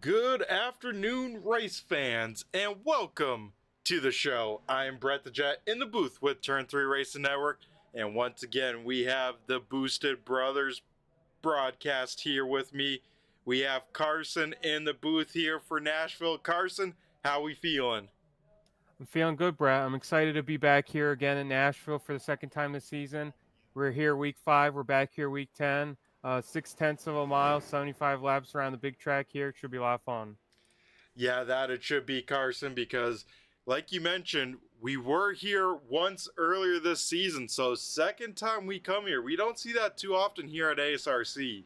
Good afternoon, race fans, and welcome to the show. I am Brett the Jet in the booth with Turn 3 Racing Network, and once again, we have the Boosted Brothers broadcast here with me. We have Carson in the booth here for Nashville. Carson, how we feeling? I'm feeling good, Brett. I'm excited to be back here again in Nashville for the second time this season. We're here week 5. We're back here week 10. 6/10 of a mile, 75 laps around the big track here. It should be a lot of fun. Yeah, that it should be, Carson, because like you mentioned, we were here once earlier this season, so second time we come here. We don't see that too often here at ASRC.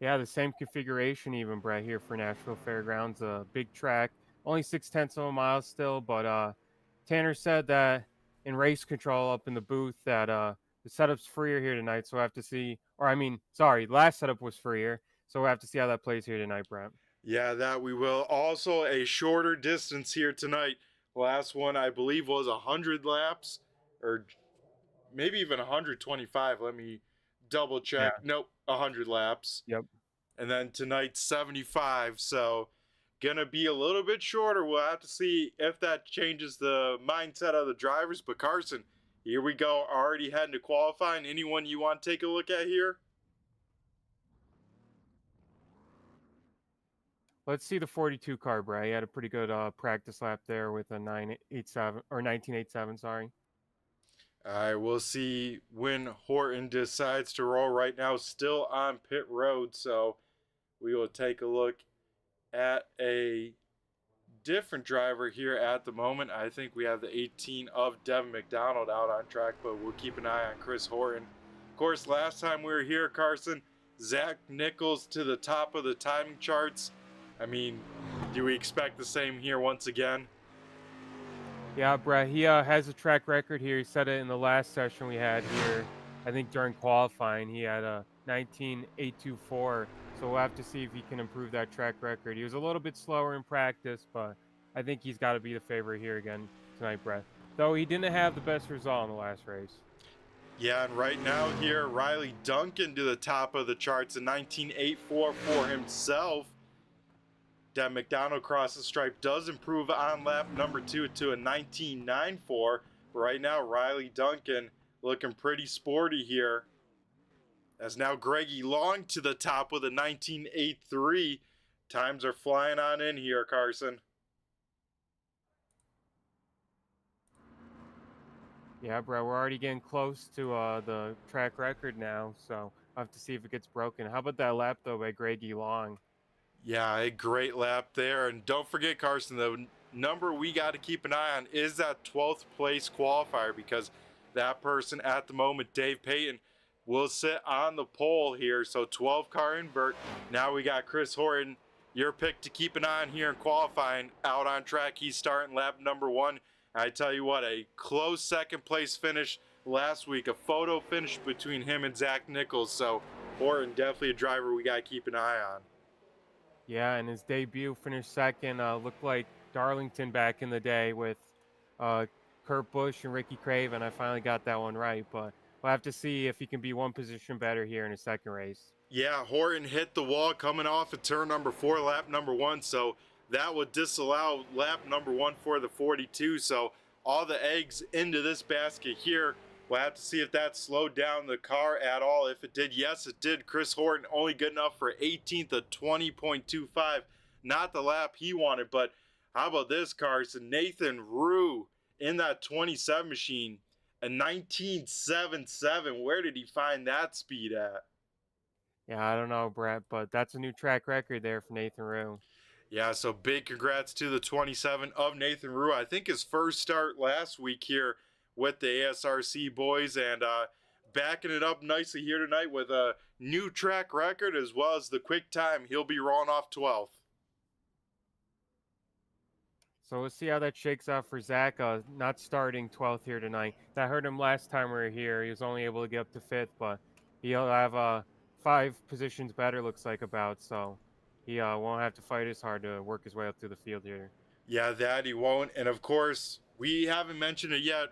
Yeah, the same configuration even, Brett, here for Nashville Fairgrounds. A big track, only 6/10 of a mile still, but Tanner said that in race control up in the booth that the setup's freer here tonight, so we'll have to see. Last setup was freer, so we'll have to see how that plays here tonight, Brett. Yeah, that we will. Also, a shorter distance here tonight. Last one, I believe, was 100 laps, or maybe even 125. Let me double check. Yeah. Nope, 100 laps. Yep. And then tonight, 75. So, gonna be a little bit shorter. We'll have to see if that changes the mindset of the drivers. But Carson, here we go. Already heading to qualifying. Anyone you want to take a look at here? Let's see the 42 car, Brett. He had a pretty good practice lap there with a 987 or 1987. Sorry. All right, we'll see when Horton decides to roll. Right now, still on pit road, so we will take a look at a different driver here at the moment. I think we have the 18 of Devin McDonald out on track, but we'll keep an eye on Chris Horton. Of course, last time we were here, Carson, Zach Nichols to the top of the timing charts. I mean, do we expect the same here once again? Yeah, Brett, he has a track record here. He said it in the last session we had here. I think during qualifying, he had a 19.824. So we'll have to see if he can improve that track record. He was a little bit slower in practice, but I think he's got to be the favorite here again tonight, Brett. Though he didn't have the best result in the last race. Yeah, and right now here, Riley Duncan to the top of the charts, a 19.84 for himself. Devin McDonald across the stripe does improve on lap number 2 to a 19.94. Right now, Riley Duncan looking pretty sporty here. As now Greggy Long to the top with a 19.83. Times are flying on in here, Carson. Yeah, bro, we're already getting close to the track record now, so I'll have to see if it gets broken. How about that lap, though, by Greggy Long? Yeah, a great lap there. And don't forget, Carson, the number we got to keep an eye on is that 12th place qualifier, because that person at the moment, Dave Payton, will sit on the pole here. So 12 car invert. Now we got Chris Horton, your pick to keep an eye on here in qualifying. Out on track, he's starting lap number 1. I tell you what, a close second place finish last week. A photo finish between him and Zach Nichols. So Horton, definitely a driver we got to keep an eye on. Yeah, and his debut finished second. Looked like Darlington back in the day with Kurt Busch and Ricky Craven. I finally got that one right, but we'll have to see if he can be one position better here in his second race. Yeah, Horton hit the wall coming off of turn number 4, lap number 1, so that would disallow lap number 1 for the 42. So all the eggs into this basket here We'll have to see if that slowed down the car at all. If it did, yes, it did. Chris Horton only good enough for 18th of 20.25. Not the lap he wanted, but how about this, Carson? Nathan Rue in that 27 machine, a 19.77. Where did he find that speed at? Yeah, I don't know, Brett, but that's a new track record there for Nathan Rue. Yeah, so big congrats to the 27 of Nathan Rue. I think his first start last week here with the ASRC boys, and backing it up nicely here tonight with a new track record as well as the quick time. He'll be rolling off 12th. So we'll see how that shakes out for Zach, not starting 12th here tonight. That hurt him last time we were here. He was only able to get up to 5th, but he'll have 5 positions better, looks like, about, so he won't have to fight as hard to work his way up through the field here. Yeah, that he won't. And of course, we haven't mentioned it yet,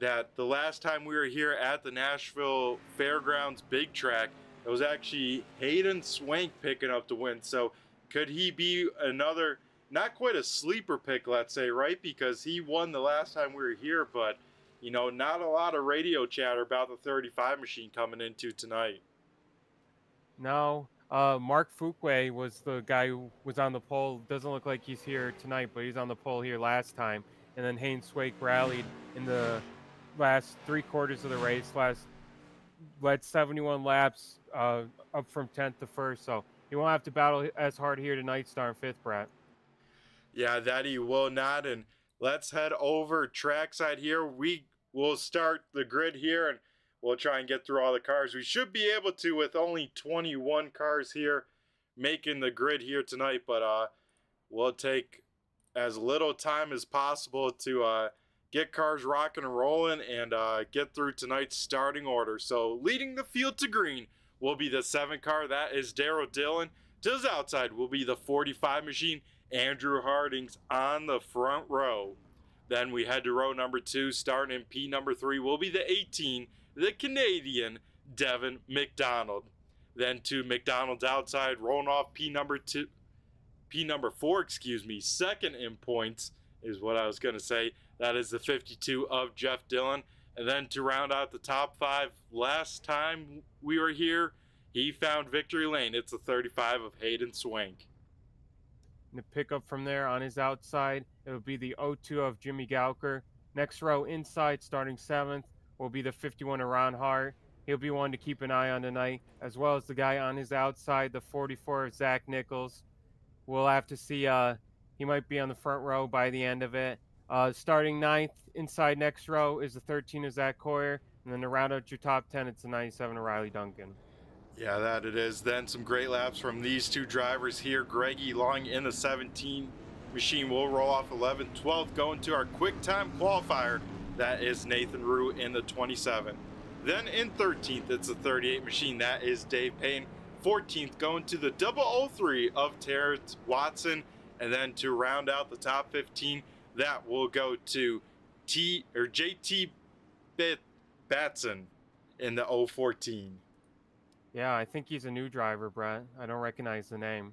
that the last time we were here at the Nashville Fairgrounds big track, it was actually Hayden Swank picking up the win. So could he be another, not quite a sleeper pick, let's say, right? Because he won the last time we were here, but, you know, not a lot of radio chatter about the 35 machine coming into tonight. No, Mark Fuquay was the guy who was on the pole. Doesn't look like he's here tonight, but he's on the pole here last time. And then Hayden Swank rallied in the last 3/4 of the race, led 71 laps, up from 10th to 1st. So he won't have to battle as hard here tonight, starting 5th, Brett. Yeah, that he will not. And let's head over trackside here. We will start the grid here, and we'll try and get through all the cars. We should be able to with only 21 cars here making the grid here tonight, but we'll take as little time as possible to get cars rocking and rolling and get through tonight's starting order. So leading the field to green will be the 7 car. That is Daryl Dillon. To his outside will be the 45 machine, Andrew Hardings on the front row. Then we head to row number 2, starting in P number 3 will be the 18, the Canadian Devin McDonald. Then to McDonald's outside, rolling off P number 4, second in points is what I was going to say. That is the 52 of Jeff Dillon. And then to round out the top 5, last time we were here, he found victory lane. It's the 35 of Hayden Swank. And to pick up from there on his outside, it will be the 02 of Jimmy Gauker. Next row inside, starting 7th, will be the 51 of Ron Hart. He'll be one to keep an eye on tonight, as well as the guy on his outside, the 44 of Zach Nichols. We'll have to see. He might be on the front row by the end of it. Starting 9th, inside next row is the 13 of Zach Coyer. And then to round out your top 10, it's the 97 of Riley Duncan. Yeah, that it is. Then some great laps from these 2 drivers here. Greggy Long in the 17 machine will roll off 11th. 12th going to our quick time qualifier. That is Nathan Rue in the 27. Then in 13th, it's the 38 machine. That is Dave Payne. 14th going to the 003 of Terrence Watson. And then to round out the top 15, that will go to JT Batson in the 014. Yeah, I think he's a new driver, Brett. I don't recognize the name.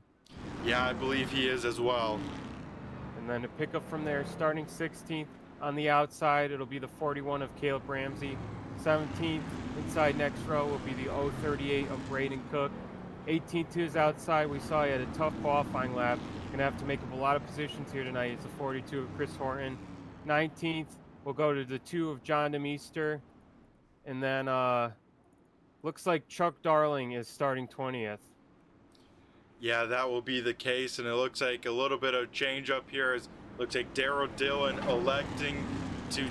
Yeah, I believe he is as well. And then to pick up from there, starting 16th on the outside, it'll be the 41 of Caleb Ramsey. 17th inside next row will be the 038 of Braden Cook. 18th to his outside, we saw he had a tough qualifying lap. Gonna have to make up a lot of positions here tonight. It's the 42 of Chris Horton. 19th, we'll go to the 2 of John DeMeester. And then looks like Chuck Darling is starting 20th. Yeah, that will be the case, and it looks like a little bit of change up here. As looks like Daryl Dillon electing to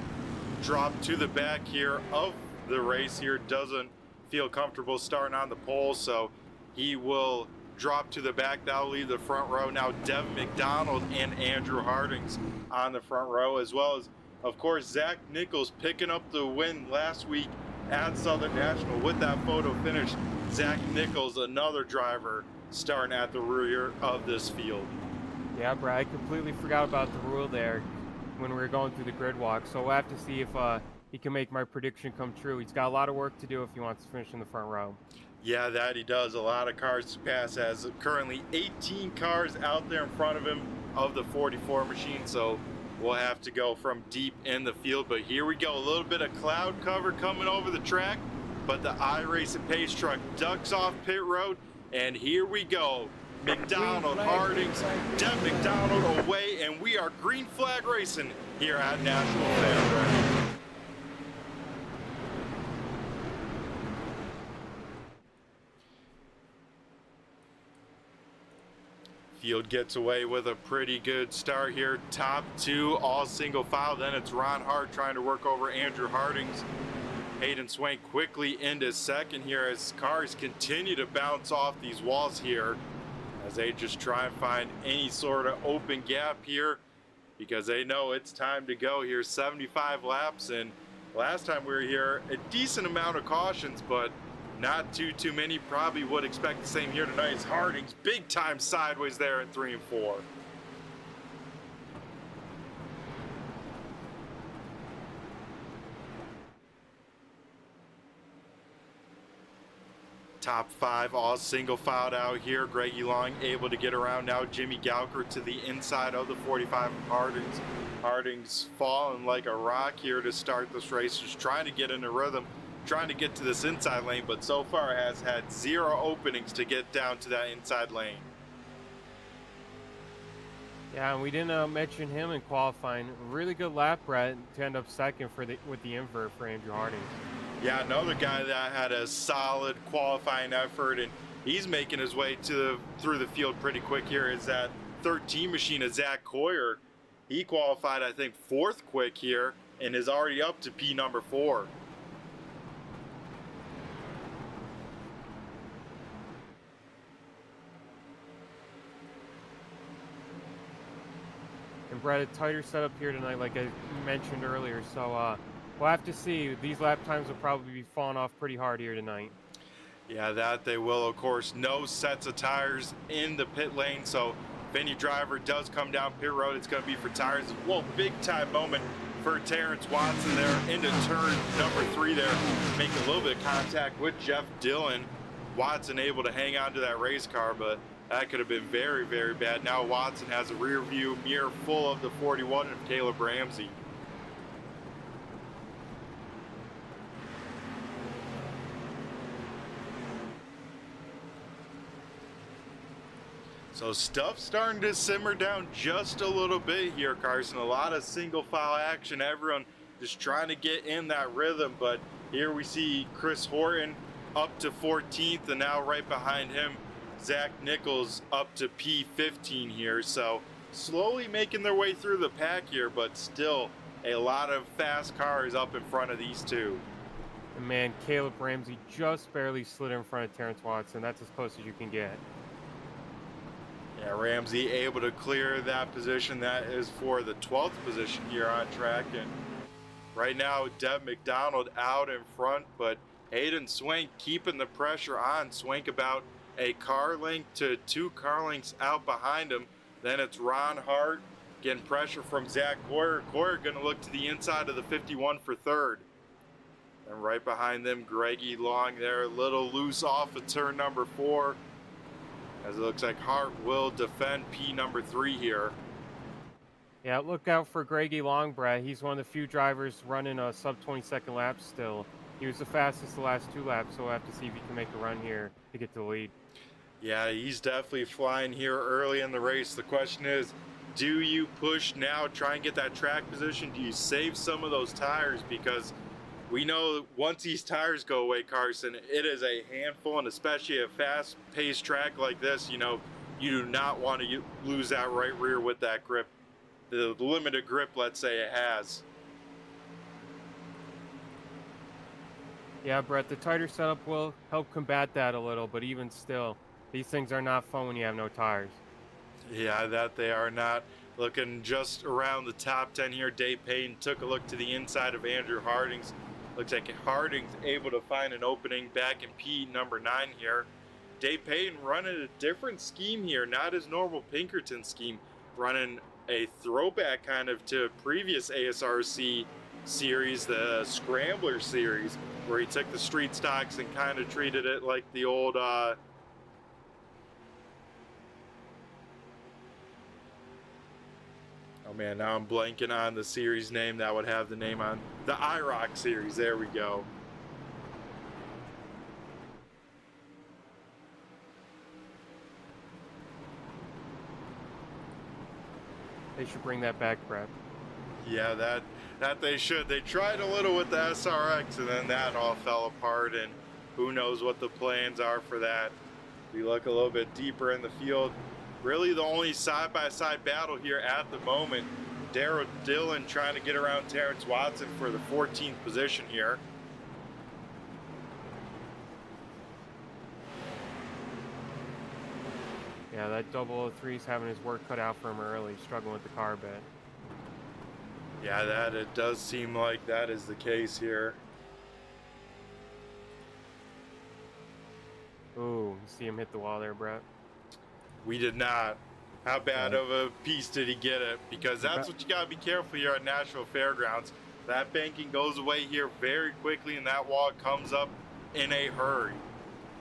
drop to the back here of the race here. Doesn't feel comfortable starting on the pole, so he will drop to the back. That'll leave the front row. Now Devin McDonald and Andrew Hardings on the front row, as well as, of course, Zach Nichols picking up the win last week at Southern National with that photo finish. Zach Nichols, another driver, starting at the rear of this field. Yeah, Brad, I completely forgot about the rule there when we were going through the grid walk. So we'll have to see if he can make my prediction come true. He's got a lot of work to do if he wants to finish in the front row. Yeah, that he does. A lot of cars to pass. Has currently 18 cars out there in front of him of the 44 machine. So we'll have to go from deep in the field. But here we go, a little bit of cloud cover coming over the track, but the iRacing pace truck ducks off pit road, and here we go. McDonald, Hardings, Deb McDonald away, and we are green flag racing here at Nashville Fairgrounds. Field gets away with a pretty good start here. Top two, all single file. Then it's Ron Hart trying to work over Andrew Hardings. Hayden Swank quickly into second here as cars continue to bounce off these walls here, as they just try and find any sort of open gap here, because they know it's time to go here. 75 laps, and last time we were here, a decent amount of cautions, but not too many. Probably would expect the same here tonight. As Hardings big time sideways there in 3 and 4. Top 5 all single filed out here. Greggy Long able to get around now. Jimmy Gowker to the inside of the 45 of Hardings. Hardings falling like a rock here to start this race, just trying to get in the rhythm, trying to get to this inside lane, but so far has had 0 openings to get down to that inside lane. Yeah, and we didn't mention him in qualifying. Really good lap, Brett, to end up second with the invert for Andrew Hardings. Yeah, another guy that had a solid qualifying effort, and he's making his way through the field pretty quick here, is that 13 machine of Zach Coyer. He qualified, I think, 4th quick here and is already up to P number 4. And Brett, a tighter setup here tonight, like I mentioned earlier, so we'll have to see. These lap times will probably be falling off pretty hard here tonight. Yeah, that they will. Of course, no sets of tires in the pit lane, so if any driver does come down pit road, it's going to be for tires. Well, big time moment for Terrence Watson there into turn number 3 there, making a little bit of contact with Jeff Dillon. Watson able to hang on to that race car, but that could have been very, very bad. Now Watson has a rear view mirror full of the 41 of Caleb Ramsey. So stuff starting to simmer down just a little bit here, Carson. A lot of single file action. Everyone just trying to get in that rhythm. But here we see Chris Horton up to 14th, and now right behind him, Zach Nichols up to P15 here. So slowly making their way through the pack here, but still a lot of fast cars up in front of these two. And man, Caleb Ramsey just barely slid in front of Terrence Watson. That's as close as you can get. Yeah, Ramsey able to clear that position. That is for the 12th position here on track. And right now, Deb McDonald out in front, but Hayden Swank keeping the pressure on. Swank about a car length to 2 car lengths out behind him. Then it's Ron Hart getting pressure from Zach Coyer. Coyer going to look to the inside of the 51 for 3rd. And right behind them, Greggy Long there, a little loose off of turn number 4. As it looks like Hart will defend P number 3 here. Yeah, look out for Greggy Long, Brad. He's one of the few drivers running a sub 20-second lap still. He was the fastest the last 2 laps, so we'll have to see if he can make a run here to get to the lead. Yeah, he's definitely flying here early in the race. The question is, do you push now, try and get that track position? Do you save some of those tires? Because we know once these tires go away, Carson, it is a handful, and especially a fast-paced track like this, you know, you do not want to lose that right rear with that grip, the limited grip, let's say, it has. Yeah, Brett, the tighter setup will help combat that a little, but even still, these things are not fun when you have no tires. Yeah, that they are not. Looking just around the top 10 here, Dave Payton took a look to the inside of Andrew Hardings. Looks like Harding's able to find an opening back in P number 9 here. Dave Payton running a different scheme here, not his normal Pinkerton scheme, running a throwback kind of to previous ASRC series, the Scrambler series, where he took the street stocks and kind of treated it like the old Oh man, now I'm blanking on the series name that would have the name on the IROC series. There we go. They should bring that back, Brett. Yeah, that they should. They tried a little with the SRX and then that all fell apart, and who knows what the plans are for that. We look a little bit deeper in the field. Really the only side-by-side battle here at the moment. Darrell Dillon trying to get around Terrence Watson for the 14th position here. Yeah, that 003's having his work cut out for him early, struggling with the car a bit. Yeah, that it does seem like that is the case here. Ooh, you see him hit the wall there, Brett? We did not. How bad of a piece did he get it? Because that's what you gotta be careful here at Nashville Fairgrounds. That banking goes away here very quickly and that wall comes up in a hurry.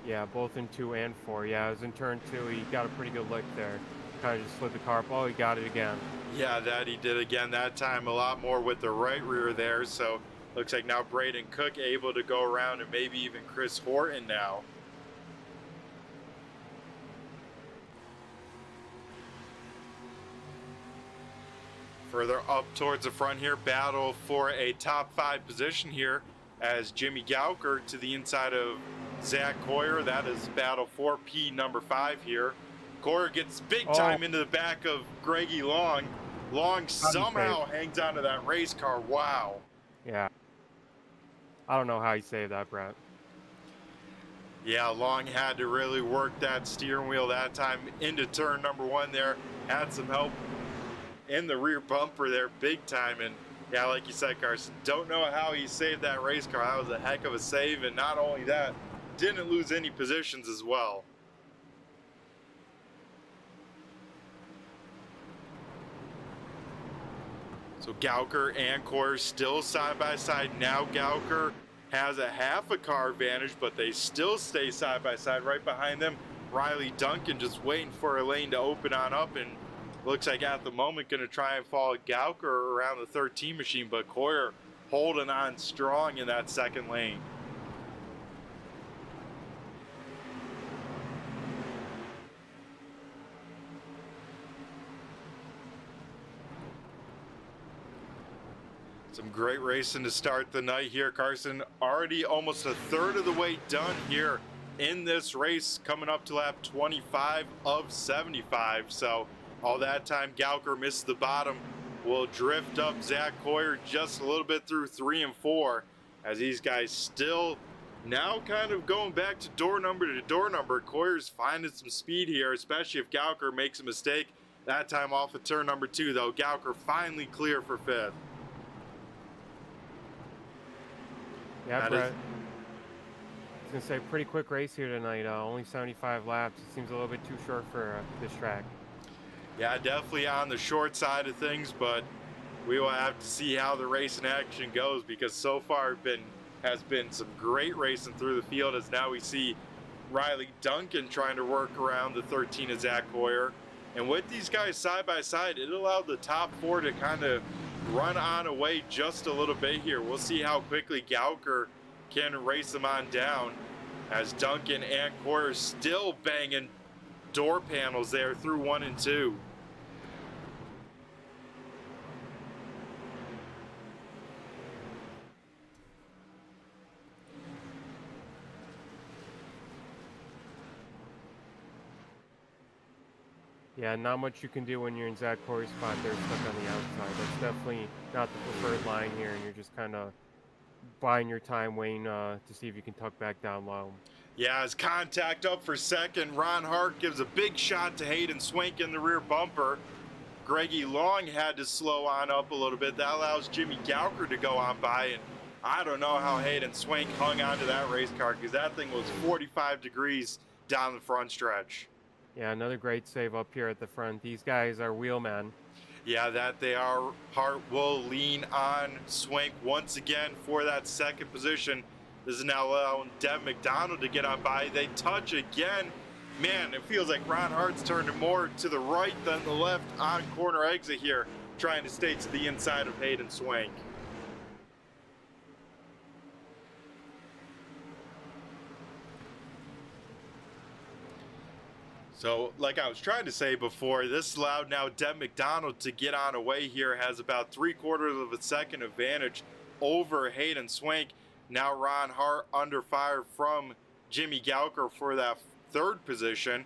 Yeah, both in 2 and 4. Yeah, it was in turn 2. He got a pretty good lick there. Kind of just slid the car up. Oh, he got it again. Yeah, that he did again. That time a lot more with the right rear there. So looks like now Braden Cook able to go around and maybe even Chris Horton now. Further up towards the front here, battle for a top 5 position here as Jimmy Gauker to the inside of Zach Coyer. That is battle for P number 5 here. Coyer gets big time into the back of Greggy Long. Long somehow hangs onto that race car. Wow. Yeah. I don't know how he saved that, Brett. Yeah, Long had to really work that steering wheel that time into turn number 1 there. Had some help in the rear bumper there big time. And yeah, like you said, Carson, don't know how he saved that race car. That was a heck of a save. And not only that, didn't lose any positions as well. So Gauker and Coyer still side by side. Now Gauker has a half a car advantage, but they still stay side by side. Right behind them, Riley Duncan just waiting for a lane to open on up, and looks like at the moment going to try and follow Gauker around the 13 machine, but Coyer holding on strong in that second lane. Some great racing to start the night here, Carson. Already almost a third of the way done here in this race, coming up to lap 25 of 75. So all that time, Gauker misses the bottom. Will drift up Zach Coyer just a little bit through 3 and 4 as these guys still now kind of going back to door number to door number. Coyer's finding some speed here, especially if Gauker makes a mistake. That time off of turn number 2, though. Gauker finally clear for 5th. Yeah, Brett. I was going to say, pretty quick race here tonight. Only 75 laps. It seems a little bit too short for this track. Yeah, definitely on the short side of things, but we will have to see how the race in action goes, because so far has been some great racing through the field, as now we see Riley Duncan trying to work around the 13 of Zach Coyer. And with these guys side by side, it allowed the top 4 to kind of run on away just a little bit here. We'll see how quickly Gauker can race them on down, as Duncan and Coyer still banging door panels there through 1 and 2. Yeah, not much you can do when you're in Zach Coyer's spot there, stuck on the outside. That's definitely not the preferred line here, and you're just kind of buying your time, waiting to see if you can tuck back down low. Yeah, as contact up for second, Ron Hart gives a big shot to Hayden Swank in the rear bumper. Greggy Long had to slow on up a little bit. That allows Jimmy Gauker to go on by, and I don't know how Hayden Swank hung onto that race car, because that thing was 45 degrees down the front stretch. Yeah, another great save up here at the front. These guys are wheelmen. Yeah, that they are. Hart will lean on Swank once again for that second position. This is now allowing Dev McDonald to get on by. They touch again. Man, it feels like Ron Hart's turned more to the right than the left on corner exit here. trying to stay to the inside of Hayden Swank. So, like I was trying to say before, this allowed now Deb McDonald to get on away here, has about 3/4 of a second advantage over Hayden Swank. Now Ron Hart under fire from Jimmy Gauker for that third position.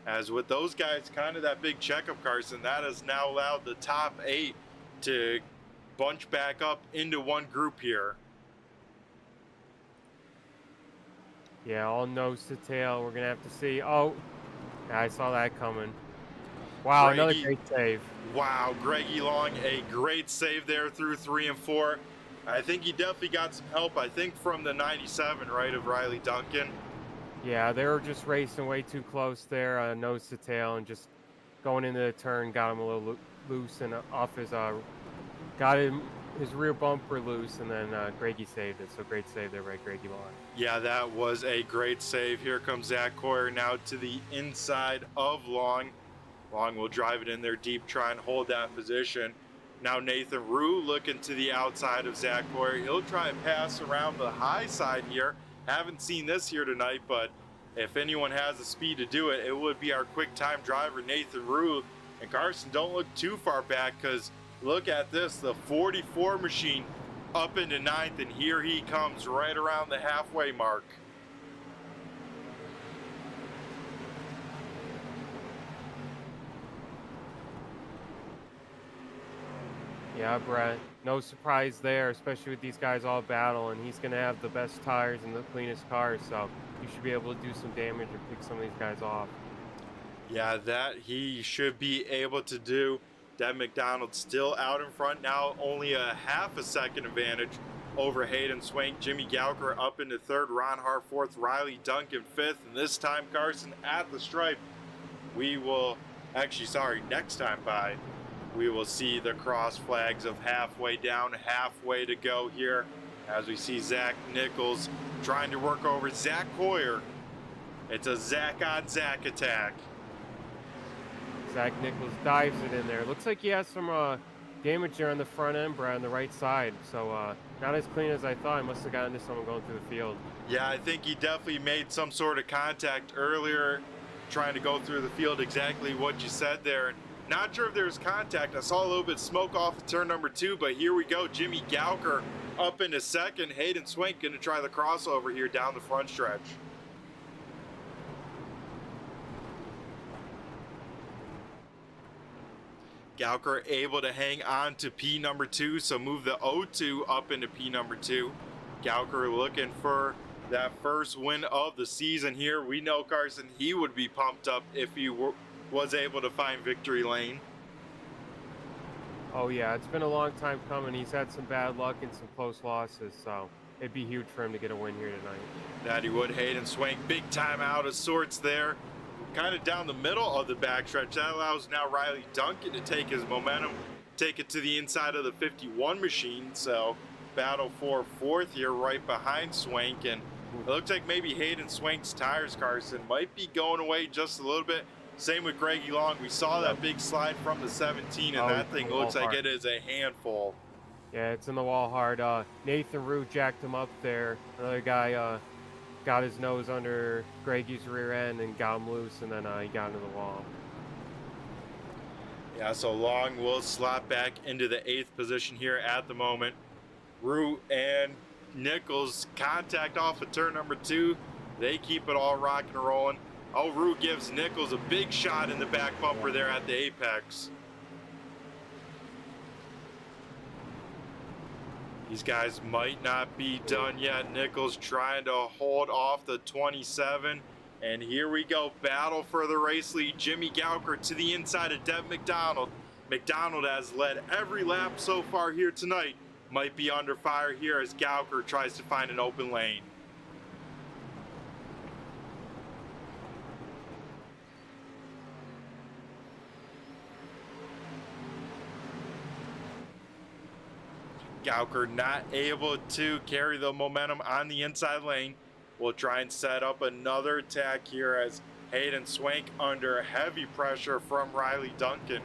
As with those guys, kind of that big checkup, Carson, that has now allowed the top 8 to bunch back up into one group here. Yeah, all nose to tail. We're going to have to see. Oh, I saw that coming. Wow, another great save. Wow, Greggy Long, a great save there through 3 and 4. I think he definitely got some help, I think, from the 97, right, of Riley Duncan. Yeah, they were just racing way too close there, nose to tail, and just going into the turn, got him a little loose and off his, got him his rear bumper loose, and then Greggy saved it. So great save there by Greggy Long. Yeah, that was a great save. Here comes Zach Coyer now to the inside of Long. Long will drive it in there deep, try and hold that position. Now Nathan Rue looking to the outside of Zach Coyer. He'll try and pass around the high side here. Haven't seen this here tonight, but if anyone has the speed to do it, it would be our quick time driver, Nathan Rue. And Carson, don't look too far back, because look at this, the 44 machine up into 9th, and here he comes right around the halfway mark. Yeah, Brett, no surprise there, especially with these guys all battling. He's going to have the best tires and the cleanest cars, so you should be able to do some damage or pick some of these guys off. Yeah, that he should be able to do. Deb McDonald still out in front now, only a half a second advantage over Hayden Swank. Jimmy Gauker up into 3rd, Ron Hart 4th, Riley Duncan 5th, and this time, Carson, at the stripe, we will, actually, sorry, next time by, we will see the cross flags of halfway down, halfway to go here, as we see Zach Nichols trying to work over Zach Coyer. It's a Zach on Zach attack. Zach Nichols dives it in there. Looks like he has some damage there on the front end, Brad, on the right side. So not as clean as I thought. I must have gotten into someone going through the field. Yeah, I think he definitely made some sort of contact earlier, trying to go through the field, exactly what you said there. Not sure if there was contact. I saw a little bit of smoke off of turn number 2, but here we go. Jimmy Gauker up into 2nd. Hayden Swank going to try the crossover here down the front stretch. Gauker able to hang on to P number 2, so move the O2 up into P number 2. Gauker looking for that first win of the season here. We know, Carson, he would be pumped up if he was able to find victory lane. Oh yeah, it's been a long time coming. He's had some bad luck and some close losses, so it'd be huge for him to get a win here tonight. That he would. Hayden Swank, big time out of sorts there, kind of down the middle of the backstretch. That allows now Riley Duncan to take his momentum, take it to the inside of the 51 machine. So battle for 4th here right behind Swank, and it looks like maybe Hayden Swank's tires, Carson, might be going away just a little bit. Same with Greggy Long. We saw that big slide from the 17, and that thing looks like it is a handful. Yeah, it's in the wall hard. Nathan Rue jacked him up there. Another guy got his nose under Greggy's rear end and got him loose, and then he got into the wall. Yeah, so Long will slot back into the 8th position here at the moment. Rue and Nichols contact off of turn number 2. They keep it all rocking and rolling. Oh, Rue gives Nichols a big shot in the back bumper there at the apex. These guys might not be done yet. Nichols trying to hold off the 27. And here we go. Battle for the race lead. Jimmy Gauker to the inside of Deb McDonald. McDonald has led every lap so far here tonight. Might be under fire here as Gauker tries to find an open lane. Gauker not able to carry the momentum on the inside lane. We'll try and set up another attack here as Hayden Swank under heavy pressure from Riley Duncan.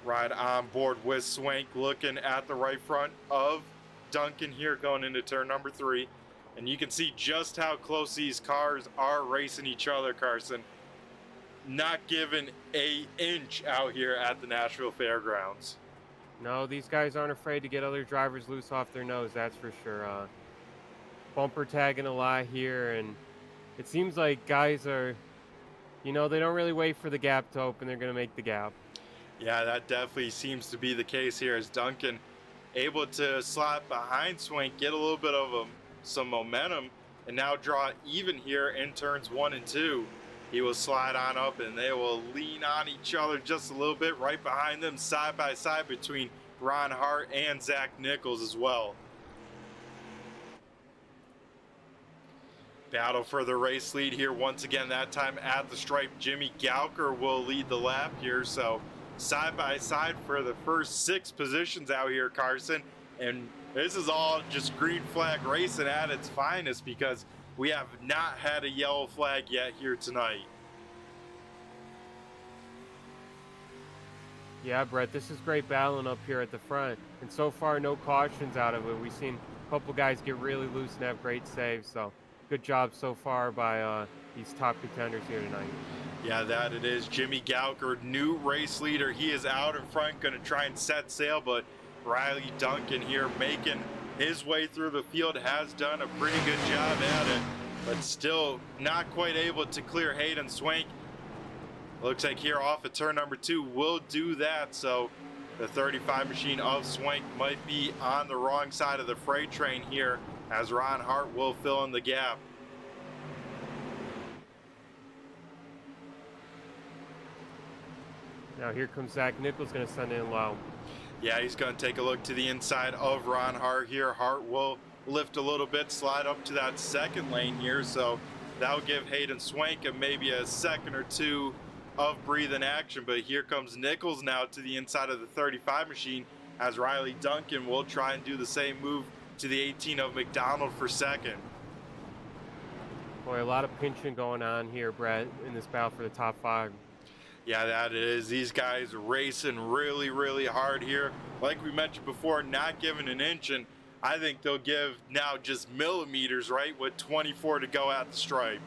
Right on board with Swank, looking at the right front of Duncan here going into turn number 3. And you can see just how close these cars are racing each other, Carson. Not giving an inch out here at the Nashville Fairgrounds. No, these guys aren't afraid to get other drivers loose off their nose, that's for sure. Bumper tagging a lot here, and it seems like guys are, they don't really wait for the gap to open. They're going to make the gap. Yeah, that definitely seems to be the case here as Duncan able to slot behind Swank, get a little bit of some momentum, and now draw even here in turns 1 and 2. He will slide on up and they will lean on each other just a little bit right behind them, side by side between Ron Hart and Zach Nichols as well. Battle for the race lead here once again, that time at the stripe. Jimmy Gauker will lead the lap here, so side by side for the first 6 positions out here, Carson. And this is all just green flag racing at its finest because we have not had a yellow flag yet here tonight. Yeah, Brett, this is great battling up here at the front. And so far, no cautions out of it. We've seen a couple guys get really loose and have great saves. So good job so far by these top contenders here tonight. Yeah, that it is. Jimmy Gauker, new race leader. He is out in front, going to try and set sail, but Riley Duncan here making his way through the field, has done a pretty good job at it, but still not quite able to clear Hayden Swank. Looks like here off of turn number 2 will do that, so the 35 machine of Swank might be on the wrong side of the freight train here as Ron Hart will fill in the gap. Now here comes Zach Nichols, going to send in low. Yeah, he's going to take a look to the inside of Ron Hart here. Hart will lift a little bit, slide up to that second lane here, so that'll give Hayden Swank maybe a second or two of breathing action. But here comes Nichols now to the inside of the 35 machine as Riley Duncan will try and do the same move to the 18 of McDonald for second. Boy, a lot of pinching going on here, Brett, in this battle for the top 5. Yeah, that is. These guys racing really, really hard here. Like we mentioned before, not giving an inch, and I think they'll give now just millimeters, right, with 24 to go at the stripe.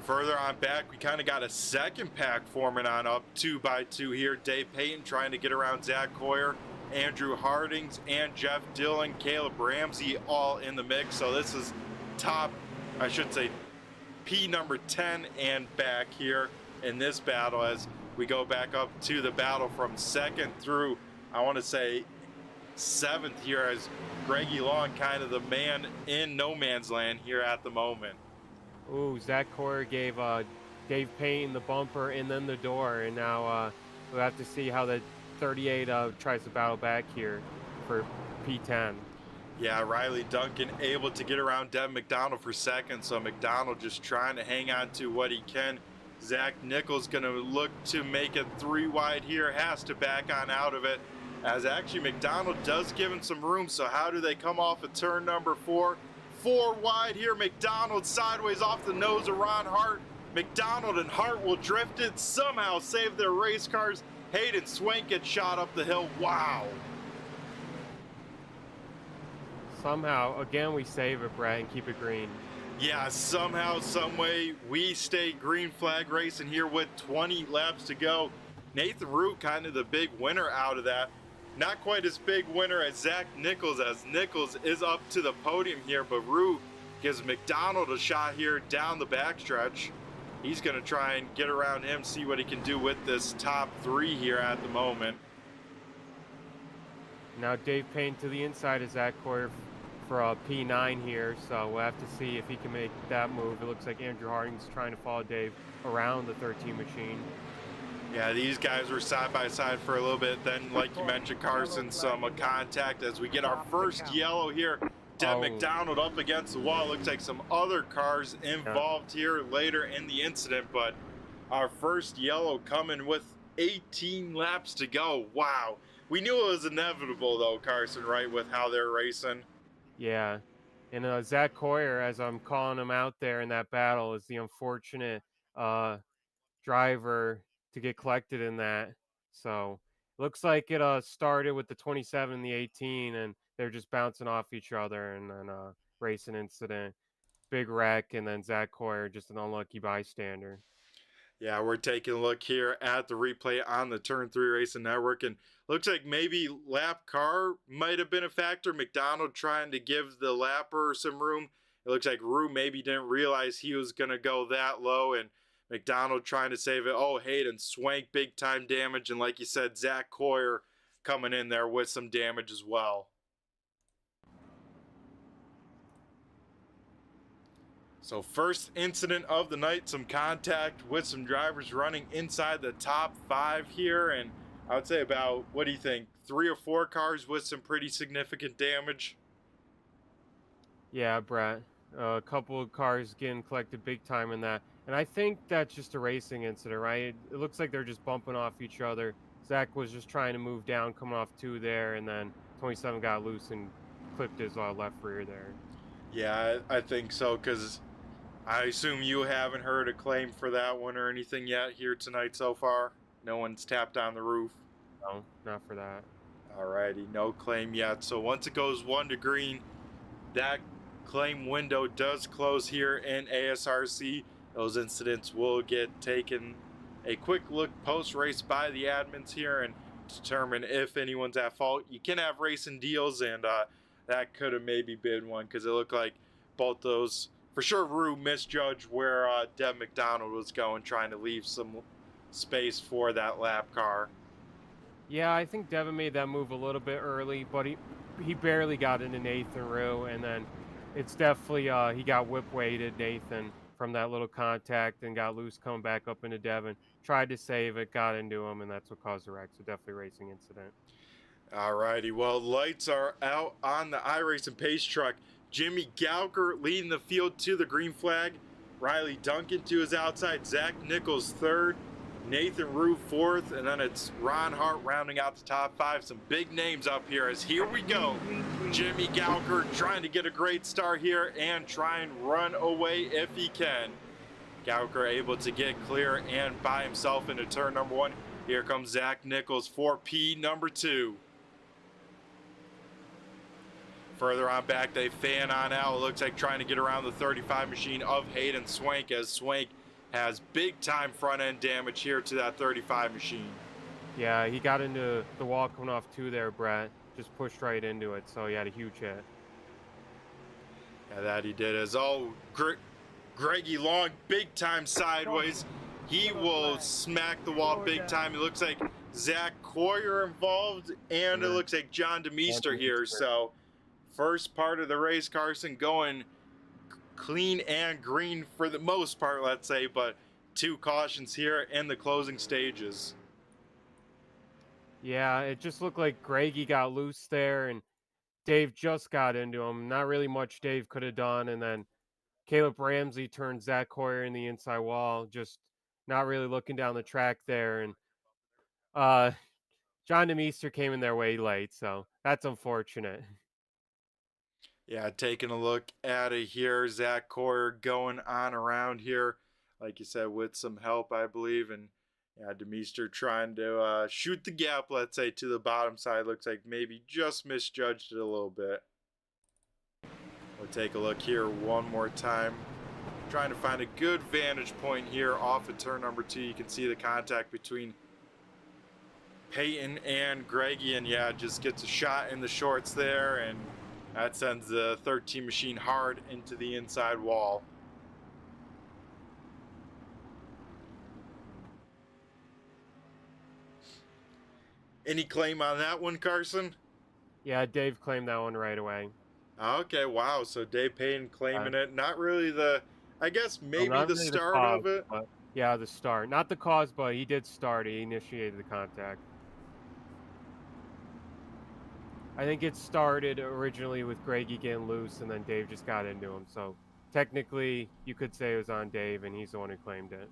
Further on back, we kind of got a second pack forming on up 2 by 2 here. Dave Payton trying to get around Zach Coyer, Andrew Hardings, and Jeff Dillon, Caleb Ramsey all in the mix. So this is top, I should say, P number 10 and back here in this battle as we go back up to the battle from 2nd through, I want to say, 7th here as Greggy Long kind of the man in no man's land here at the moment. Ooh, Zach Coyer gave Dave Payne the bumper and then the door, and now we'll have to see how the 38 tries to battle back here for P10. Yeah, Riley Duncan able to get around Devin McDonald for second, so McDonald just trying to hang on to what he can. Zach Nichols going to look to make it 3 wide here, has to back on out of it, as actually McDonald does give him some room. So how do they come off of turn number 4? 4 wide here, McDonald sideways off the nose of Ron Hart. McDonald and Hart will drift it, somehow save their race cars. Hayden Swank gets shot up the hill. Wow. Somehow, again, we save it, Brett, and keep it green. Yeah, somehow, some way, we stay green flag racing here with 20 laps to go. Nathan Root kind of the big winner out of that. Not quite as big winner as Zach Nichols, as Nichols is up to the podium here, but Root gives McDonald a shot here down the backstretch. He's going to try and get around him, see what he can do with this top 3 here at the moment. Now Dave Payne to the inside of Zach Coyer for a P9 here, so we'll have to see if he can make that move. It looks like Andrew Harding's trying to follow Dave around the 13 machine. Yeah, these guys were side by side for a little bit. Then, like you mentioned, Carson, some contact as we get our first yellow here. Dev McDonald up against the wall. Looks like some other cars involved here later in the incident, but our first yellow coming with 18 laps to go. Wow. We knew it was inevitable, though, Carson, right, with how they're racing. Yeah. And Zach Coyer, as I'm calling him out there in that battle, is the unfortunate uh, driver to get collected in that. So looks like it started with the 27 and the 18, and they're just bouncing off each other, and then racing incident, big wreck, and then Zach Coyer just an unlucky bystander. Yeah, we're taking a look here at the replay on the Turn 3 Racing Network, and looks like maybe lap car might have been a factor. McDonald trying to give the lapper some room. It looks like Rue maybe didn't realize he was going to go that low, and McDonald trying to save it. Oh, Hayden Swank, big time damage, and like you said, Zach Coyer coming in there with some damage as well. So first incident of the night, some contact with some drivers running inside the top 5 here, and I would say about, what do you think, 3 or 4 cars with some pretty significant damage? Yeah, Brett. A couple of cars getting collected big time in that. And I think that's just a racing incident, right? It looks like they're just bumping off each other. Zach was just trying to move down, coming off 2 there, and then 27 got loose and clipped his left rear there. Yeah, I think so, because I assume you haven't heard a claim for that one or anything yet here tonight so far? No one's tapped on the roof? No, not for that. Alrighty, no claim yet. So once it goes 1 to green, that claim window does close here in ASRC. Those incidents will get taken a quick look post-race by the admins here and determine if anyone's at fault. You can have racing deals, and that could have maybe been one, because it looked like both those, for sure Rue misjudged where Dev McDonald was going, trying to leave some space for that lap car. Yeah, I think Devin made that move a little bit early, but he barely got into Nathan Rue, and then it's definitely he got whip weighted Nathan from that little contact and got loose coming back up into Devin. Tried to save it, got into him, and that's what caused the wreck. So definitely a racing incident. Alrighty, well, lights are out on the iRacing Pace truck. Jimmy Gauker leading the field to the green flag. Riley Duncan to his outside. Zach Nichols third. Nathan Rue fourth. And then it's Ron Hart rounding out the top 5. Some big names up here as here we go. Jimmy Gauker trying to get a great start here and try and run away if he can. Gauker able to get clear and by himself into turn number 1. Here comes Zach Nichols for P number 2. Further on back, they fan on out. It looks like trying to get around the 35 machine of Hayden Swank, as Swank has big time front end damage here to that 35 machine. Yeah, he got into the wall coming off 2 there, Brett. Just pushed right into it, so he had a huge hit. Yeah, that he did. As Greggy Long, big time sideways. He will smack the wall big time. It looks like Zach Coyer involved, and it looks like John DeMeester here. So first part of the race, Carson, going clean and green for the most part, let's say, but 2 cautions here in the closing stages. Yeah, it just looked like Greggy got loose there, and Dave just got into him. Not really much Dave could have done, and then Caleb Ramsey turned Zach Coyer in the inside wall, just not really looking down the track there, and John DeMeester came in there way late, so that's unfortunate. Yeah, taking a look at it here. Zach Coyer going on around here, like you said, with some help, I believe. And yeah, DeMeester trying to shoot the gap, let's say, to the bottom side. Looks like maybe just misjudged it a little bit. We'll take a look here one more time. Trying to find a good vantage point here off of turn number 2. You can see the contact between Peyton and Greggy. And yeah, just gets a shot in the shorts there, and that sends the 13 machine hard into the inside wall. Any claim on that one, Carson? Yeah, Dave claimed that one right away. Okay, wow. So Dave Payne claiming it. Not really the, I guess maybe Well, the really start cause, of it. Yeah, the start. Not the cause, but he did start. He initiated the contact. I think it started originally with Greggy getting loose, and then Dave just got into him. So technically, you could say it was on Dave, and he's the one who claimed it.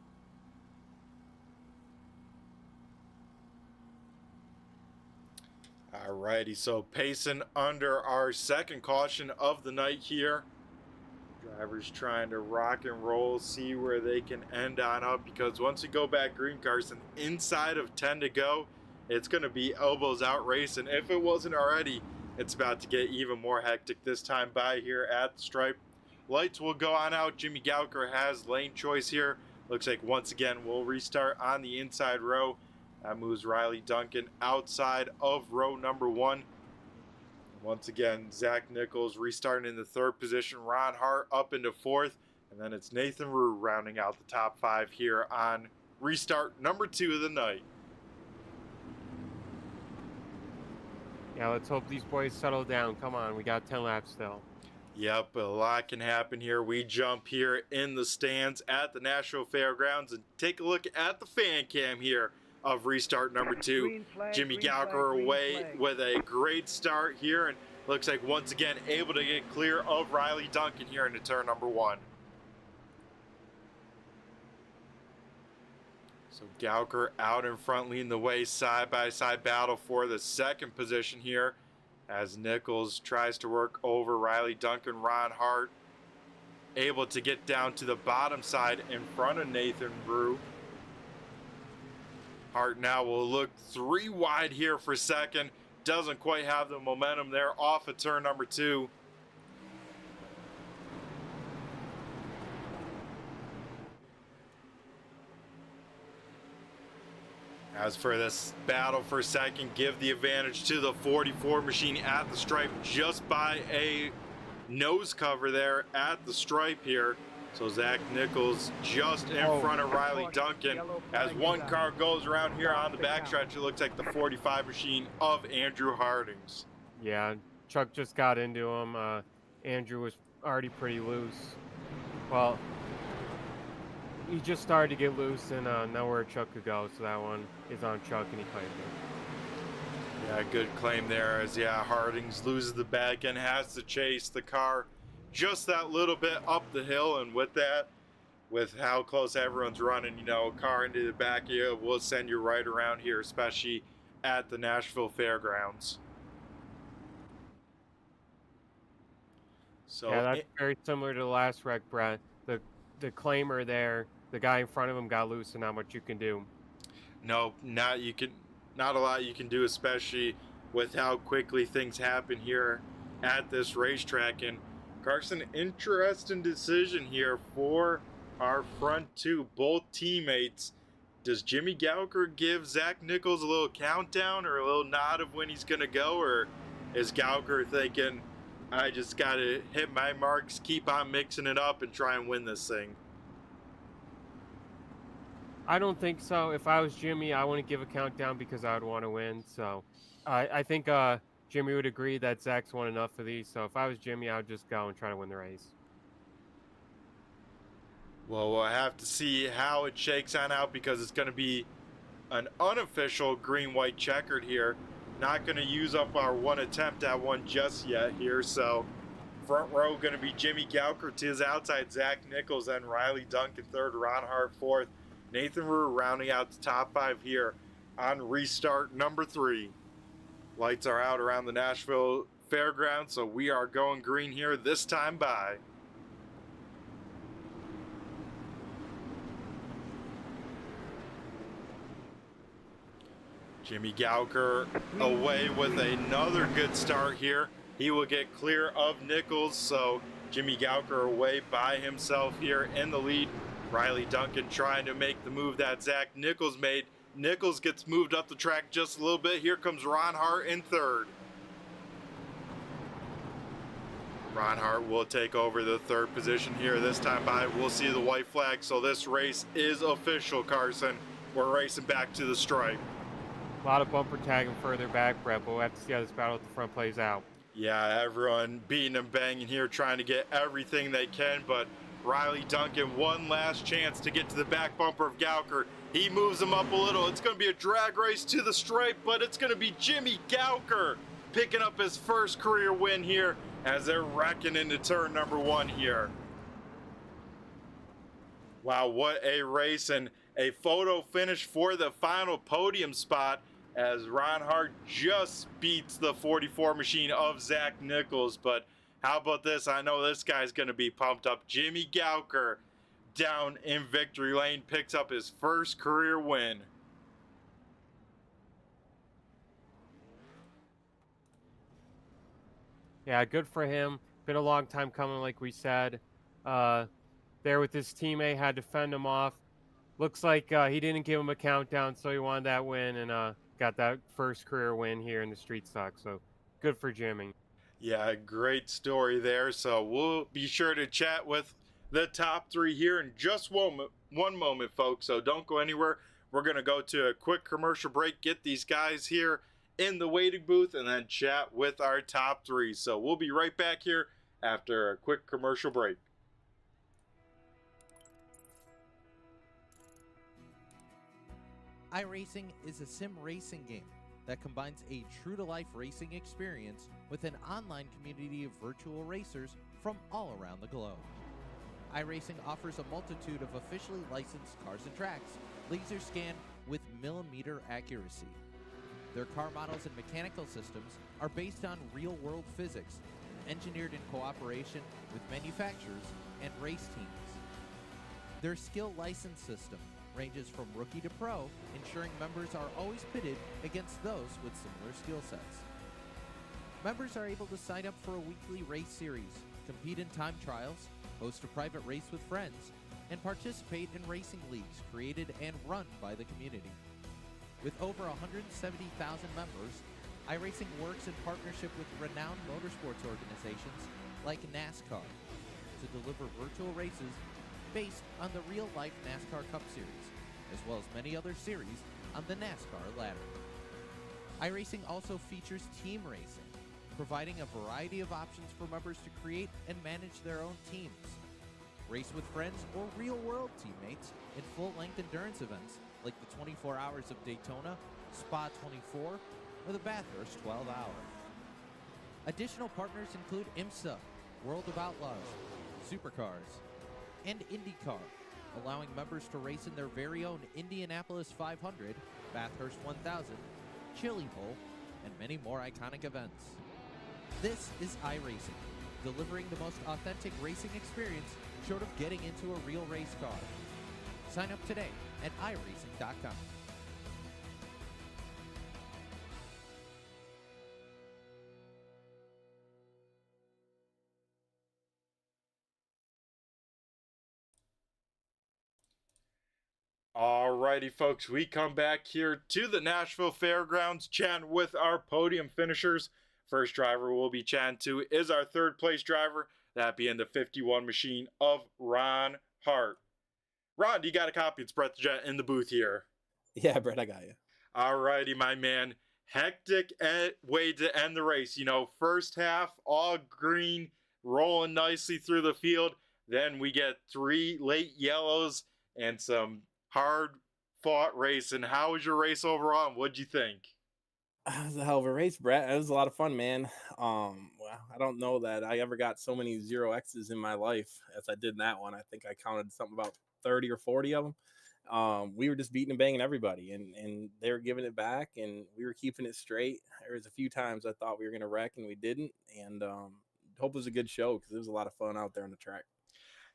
All Alrighty, so pacing under our second caution of the night here. Drivers trying to rock and roll, see where they can end on up, because once you go back green, Carson, inside of 10 to go, it's going to be elbows out racing. If it wasn't already, it's about to get even more hectic this time by here at the stripe. Lights will go on out. Jimmy Gauker has lane choice here. Looks like once again we'll restart on the inside row. That moves Riley Duncan outside of row number 1. Once again, Zach Nichols restarting in the 3rd position. Ron Hart up into 4th. And then it's Nathan Rue rounding out the top 5 here on restart number 2 of the night. Yeah, let's hope these boys settle down. Come on, we got 10 laps still. Yep, a lot can happen here. We jump here in the stands at the Nashville Fairgrounds and take a look at the fan cam here of restart number 2. Jimmy Gauker away with a great start here, and looks like once again able to get clear of Riley Duncan here into turn number 1. So Gauker out in front leading the way, side-by-side battle for the 2nd position here as Nichols tries to work over Riley Duncan. Ron Hart able to get down to the bottom side in front of Nathan Rue. Hart now will look 3 wide here for 2nd. Doesn't quite have the momentum there off of turn number 2. As for this battle for 2nd, give the advantage to the 44 machine at the stripe, just by a nose cover there at the stripe here. So Zach Nichols just in front of Riley Duncan. As one car goes around here on the backstretch, it looks like the 45 machine of Andrew Hardings. Yeah, Chuck just got into him. Andrew was already pretty loose. Well, he just started to get loose, and nowhere Chuck could go, so that one is on Chuck, and he claimed it. Yeah, good claim there, as Hardings loses the back and has to chase the car just that little bit up the hill. And with that, with how close everyone's running, a car into the back of you will send you right around here, especially at the Nashville Fairgrounds. So yeah, that's very similar to the last wreck, Brett. The claimer there, the guy in front of him got loose, and not much you can do. No, not a lot you can do, especially with how quickly things happen here at this racetrack. And Carson, interesting decision here for our front 2, both teammates. Does Jimmy Gauker give Zach Nichols a little countdown or a little nod of when he's gonna go, or is Gauker thinking, I just gotta hit my marks, keep on mixing it up, and try and win this thing? I don't think so. If I was Jimmy, I wouldn't give a countdown because I would want to win. So I think Jimmy would agree that Zach's won enough of these. So if I was Jimmy, I would just go and try to win the race. Well, we'll have to see how it shakes on out, because it's going to be an unofficial green-white checkered here. Not going to use up our one attempt at one just yet here. So front row going to be Jimmy Gauker to his outside, Zach Nichols, then Riley Duncan 3rd, Ron Hart 4th. Nathan Rue rounding out the top 5 here on restart number 3. Lights are out around the Nashville Fairgrounds, so we are going green here this time by. Jimmy Gauker away with another good start here. He will get clear of Nichols, so Jimmy Gauker away by himself here in the lead. Riley Duncan trying to make the move that Zach Nichols made. Nichols gets moved up the track just a little bit. Here comes Ron Hart in 3rd. Ron Hart will take over the 3rd position here. This time by, we'll see the white flag. So this race is official, Carson. We're racing back to the stripe. A lot of bumper tagging further back, Brett, but we'll have to see how this battle at the front plays out. Yeah, everyone beating and banging here, trying to get everything they can, but Riley Duncan, one last chance to get to the back bumper of Gauker. He moves him up a little. It's going to be a drag race to the stripe, but it's going to be Jimmy Gauker picking up his first career win here as they're wrecking into turn number 1 here. Wow, what a race, and a photo finish for the final podium spot. as Ron Hart just beats the 44 machine of Zach Nichols. But how about this? I know this guy's going to be pumped up. Jimmy Gauker down in victory lane picks up his first career win. Yeah, good for him. Been a long time coming, like we said. There with his teammate, had to fend him off. Looks like he didn't give him a countdown, so he wanted that win and got that first career win here in the street stock. So good for Jimmy. Yeah, great story there. So we'll be sure to chat with the top three here in just one moment, folks. So don't go anywhere. We're going to go to a quick commercial break, get these guys here in the waiting booth, and then chat with our top three. So we'll be right back here after a quick commercial break. iRacing is a sim racing game that combines a true-to-life racing experience with an online community of virtual racers from all around the globe. iRacing offers a multitude of officially licensed cars and tracks, laser scanned with millimeter accuracy. Their car models and mechanical systems are based on real-world physics, engineered in cooperation with manufacturers and race teams. Their skill license system ranges from rookie to pro, ensuring members are always pitted against those with similar skill sets. Members are able to sign up for a weekly race series, compete in time trials, host a private race with friends, and participate in racing leagues created and run by the community. With over 170,000 members, iRacing works in partnership with renowned motorsports organizations like NASCAR to deliver virtual races based on the real-life NASCAR Cup Series, as well as many other series on the NASCAR ladder. iRacing also features team racing, providing a variety of options for members to create and manage their own teams, race with friends or real-world teammates in full-length endurance events like the 24 Hours of Daytona, Spa 24, or the Bathurst 12 Hour. Additional partners include IMSA, World of Outlaws, Supercars, and IndyCar, allowing members to race in their very own Indianapolis 500, Bathurst 1000, Chili Bowl, and many more iconic events. This is iRacing, delivering the most authentic racing experience short of getting into a real race car. Sign up today at iRacing.com. Alrighty, folks, we come back here to the Nashville Fairgrounds, chatting with our podium finishers. First driver we'll be chatting to is our third place driver, that being the 51 machine of Ron Hart. Ron, do you got a copy? It's Brett the Jet in the booth here. Yeah, Brett, I got you. Alrighty, my man. Hectic way to end the race. You know, first half, all green, rolling nicely through the field. Then we get 3 late yellows and some hard fought racing. How was your race overall, and what'd you think? It was a hell of a race, Brett. It was a lot of fun, man. Well, I don't know that I ever got so many 0X's in my life as I did in that one. I think I counted something about 30 or 40 of them. We were just beating and banging everybody, and they were giving it back, and we were keeping it straight. There was a few times I thought we were going to wreck, and we didn't. And hope it was a good show because it was a lot of fun out there on the track.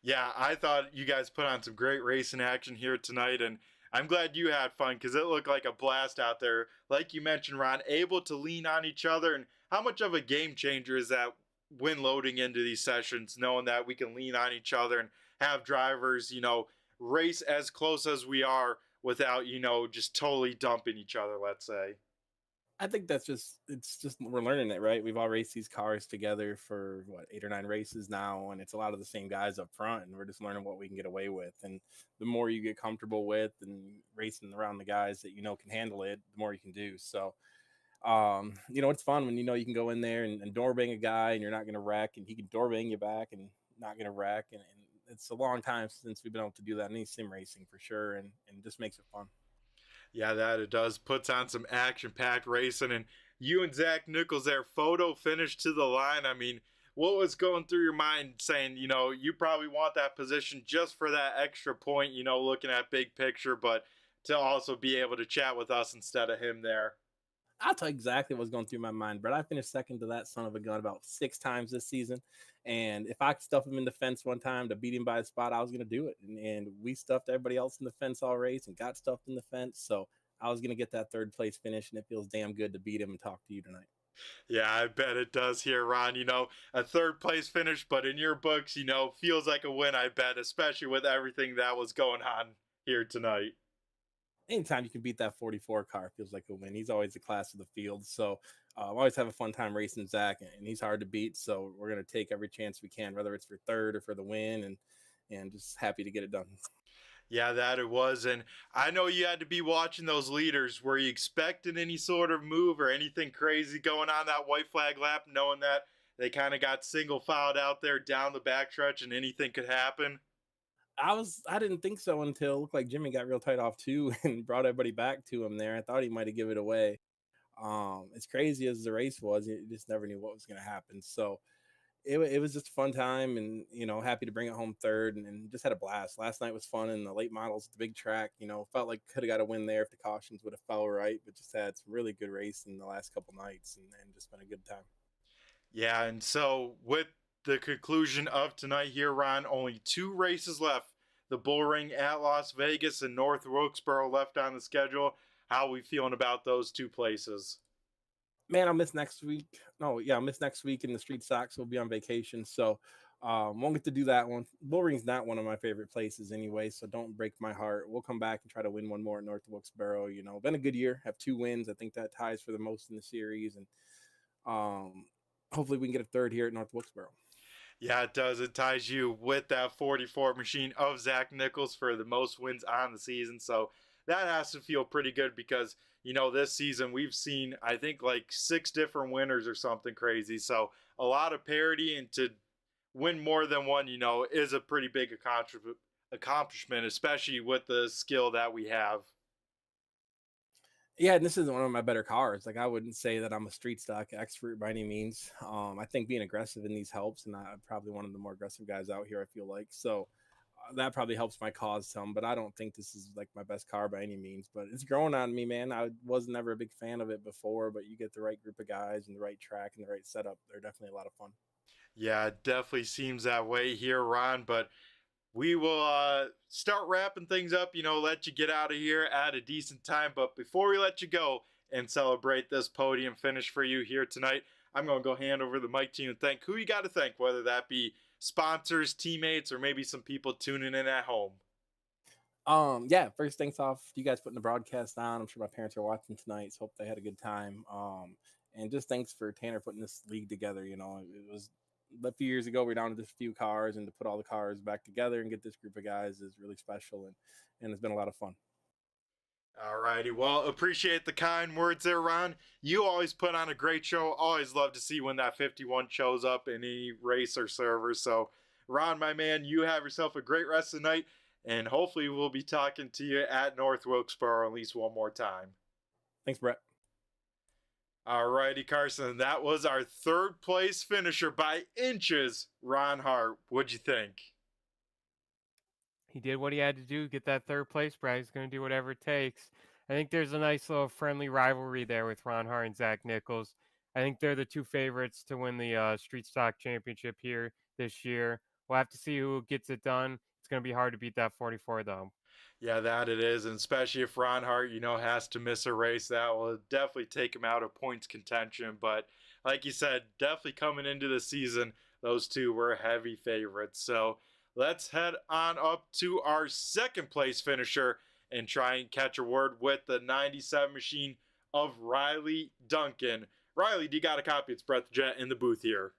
Yeah, I thought you guys put on some great racing action here tonight, and I'm glad you had fun because it looked like a blast out there. Like you mentioned, Ron, able to lean on each other, and how much of a game changer is that when loading into these sessions, knowing that we can lean on each other and have drivers, you know, race as close as we are without, you know, just totally dumping each other, let's say. I think it's just we're learning it, right? We've all raced these cars together for 8 or 9 races now, and it's a lot of the same guys up front, and we're just learning what we can get away with. And the more you get comfortable with and racing around the guys that you know can handle it, the more you can do. So, you know, it's fun when you know you can go in there and door bang a guy, and you're not going to wreck, and he can door bang you back and not going to wreck. And it's a long time since we've been able to do that in any sim racing for sure, and just makes it fun. Yeah, that it does. Puts on some action-packed racing. And you and Zach Nichols there, photo finish to the line. I mean, what was going through your mind saying, you know, you probably want that position just for that extra point, you know, looking at big picture, but to also be able to chat with us instead of him there? I'll tell you exactly what's going through my mind, but I finished second to that son of a gun about 6 times this season. And if I could stuff him in the fence one time to beat him by a spot, I was going to do it. And we stuffed everybody else in the fence all race and got stuffed in the fence. So I was going to get that third place finish, and it feels damn good to beat him and talk to you tonight. Yeah, I bet it does here, Ron. A third place finish, but in your books, feels like a win, I bet, especially with everything that was going on here tonight. Anytime you can beat that 44 car feels like a win. He's always the class of the field. So I always have a fun time racing Zach, and he's hard to beat. So we're going to take every chance we can, whether it's for third or for the win, and just happy to get it done. Yeah, that it was. And I know you had to be watching those leaders. Were you expecting any sort of move or anything crazy going on that white flag lap, knowing that they kind of got single filed out there down the backstretch and anything could happen? I didn't think so until it looked like Jimmy got real tight off too and brought everybody back to him there. I thought he might have given it away. As crazy as the race was, you just never knew what was going to happen. So it was just a fun time, and happy to bring it home third, and just had a blast. Last night was fun in the late models, the big track. Felt like could have got a win there if the cautions would have fell right, but just had some really good racing the last couple nights, and just been a good time. Yeah, and so with the conclusion of tonight here, Ron, only 2 races left. The Bull Ring at Las Vegas and North Wilkesboro left on the schedule. How are we feeling about those 2 places? Man, I'll miss next week. No, yeah, I'll miss next week in the street stocks. We'll be on vacation, so won't get to do that one. Bull Ring's not one of my favorite places anyway, so don't break my heart. We'll come back and try to win one more at North Wilkesboro. Been a good year. Have 2 wins. I think that ties for the most in the series, and hopefully we can get a third here at North Wilkesboro. Yeah, it does. It ties you with that 44 machine of Zach Nichols for the most wins on the season. So that has to feel pretty good because, this season we've seen, I think, like 6 different winners or something crazy. So a lot of parity, and to win more than one, is a pretty big accomplishment, especially with the skill that we have. Yeah, and this isn't one of my better cars. Like, I wouldn't say that I'm a street stock expert by any means. I think being aggressive in these helps, and I'm probably one of the more aggressive guys out here, I feel like. So that probably helps my cause some, but I don't think this is like my best car by any means. But it's growing on me, man. I was never a big fan of it before, but you get the right group of guys and the right track and the right setup, they're definitely a lot of fun. Yeah, it definitely seems that way here, Ron. But we will start wrapping things up, let you get out of here at a decent time. But before we let you go and celebrate this podium finish for you here tonight, I'm going to go hand over the mic to you and thank who you got to thank, whether that be sponsors, teammates, or maybe some people tuning in at home. Yeah, first, thanks off to you guys putting the broadcast on. I'm sure my parents are watching tonight, so hope they had a good time. And just thanks for Tanner putting this league together. It was a few years ago, we were down to just a few cars, and to put all the cars back together and get this group of guys is really special, and it's been a lot of fun. All righty. Well, appreciate the kind words there, Ron. You always put on a great show. Always love to see when that 51 shows up in any race or server. So, Ron, my man, you have yourself a great rest of the night, and hopefully we'll be talking to you at North Wilkesboro at least one more time. Thanks, Brett. All righty, Carson. That was our 3rd place finisher by inches, Ron Hart. What'd you think? He did what he had to do, get that 3rd place, Brad. He's going to do whatever it takes. I think there's a nice little friendly rivalry there with Ron Hart and Zach Nichols. I think they're the 2 favorites to win the Street Stock Championship here this year. We'll have to see who gets it done. It's going to be hard to beat that 44, though. Yeah, that it is, and especially if Ron Hart, has to miss a race, that will definitely take him out of points contention. But like you said, definitely coming into the season, those 2 were heavy favorites. So let's head on up to our 2nd place finisher and try and catch a word with the 97 machine of Riley Duncan. Riley, do you got a copy? It's Brett the Jet in the booth here.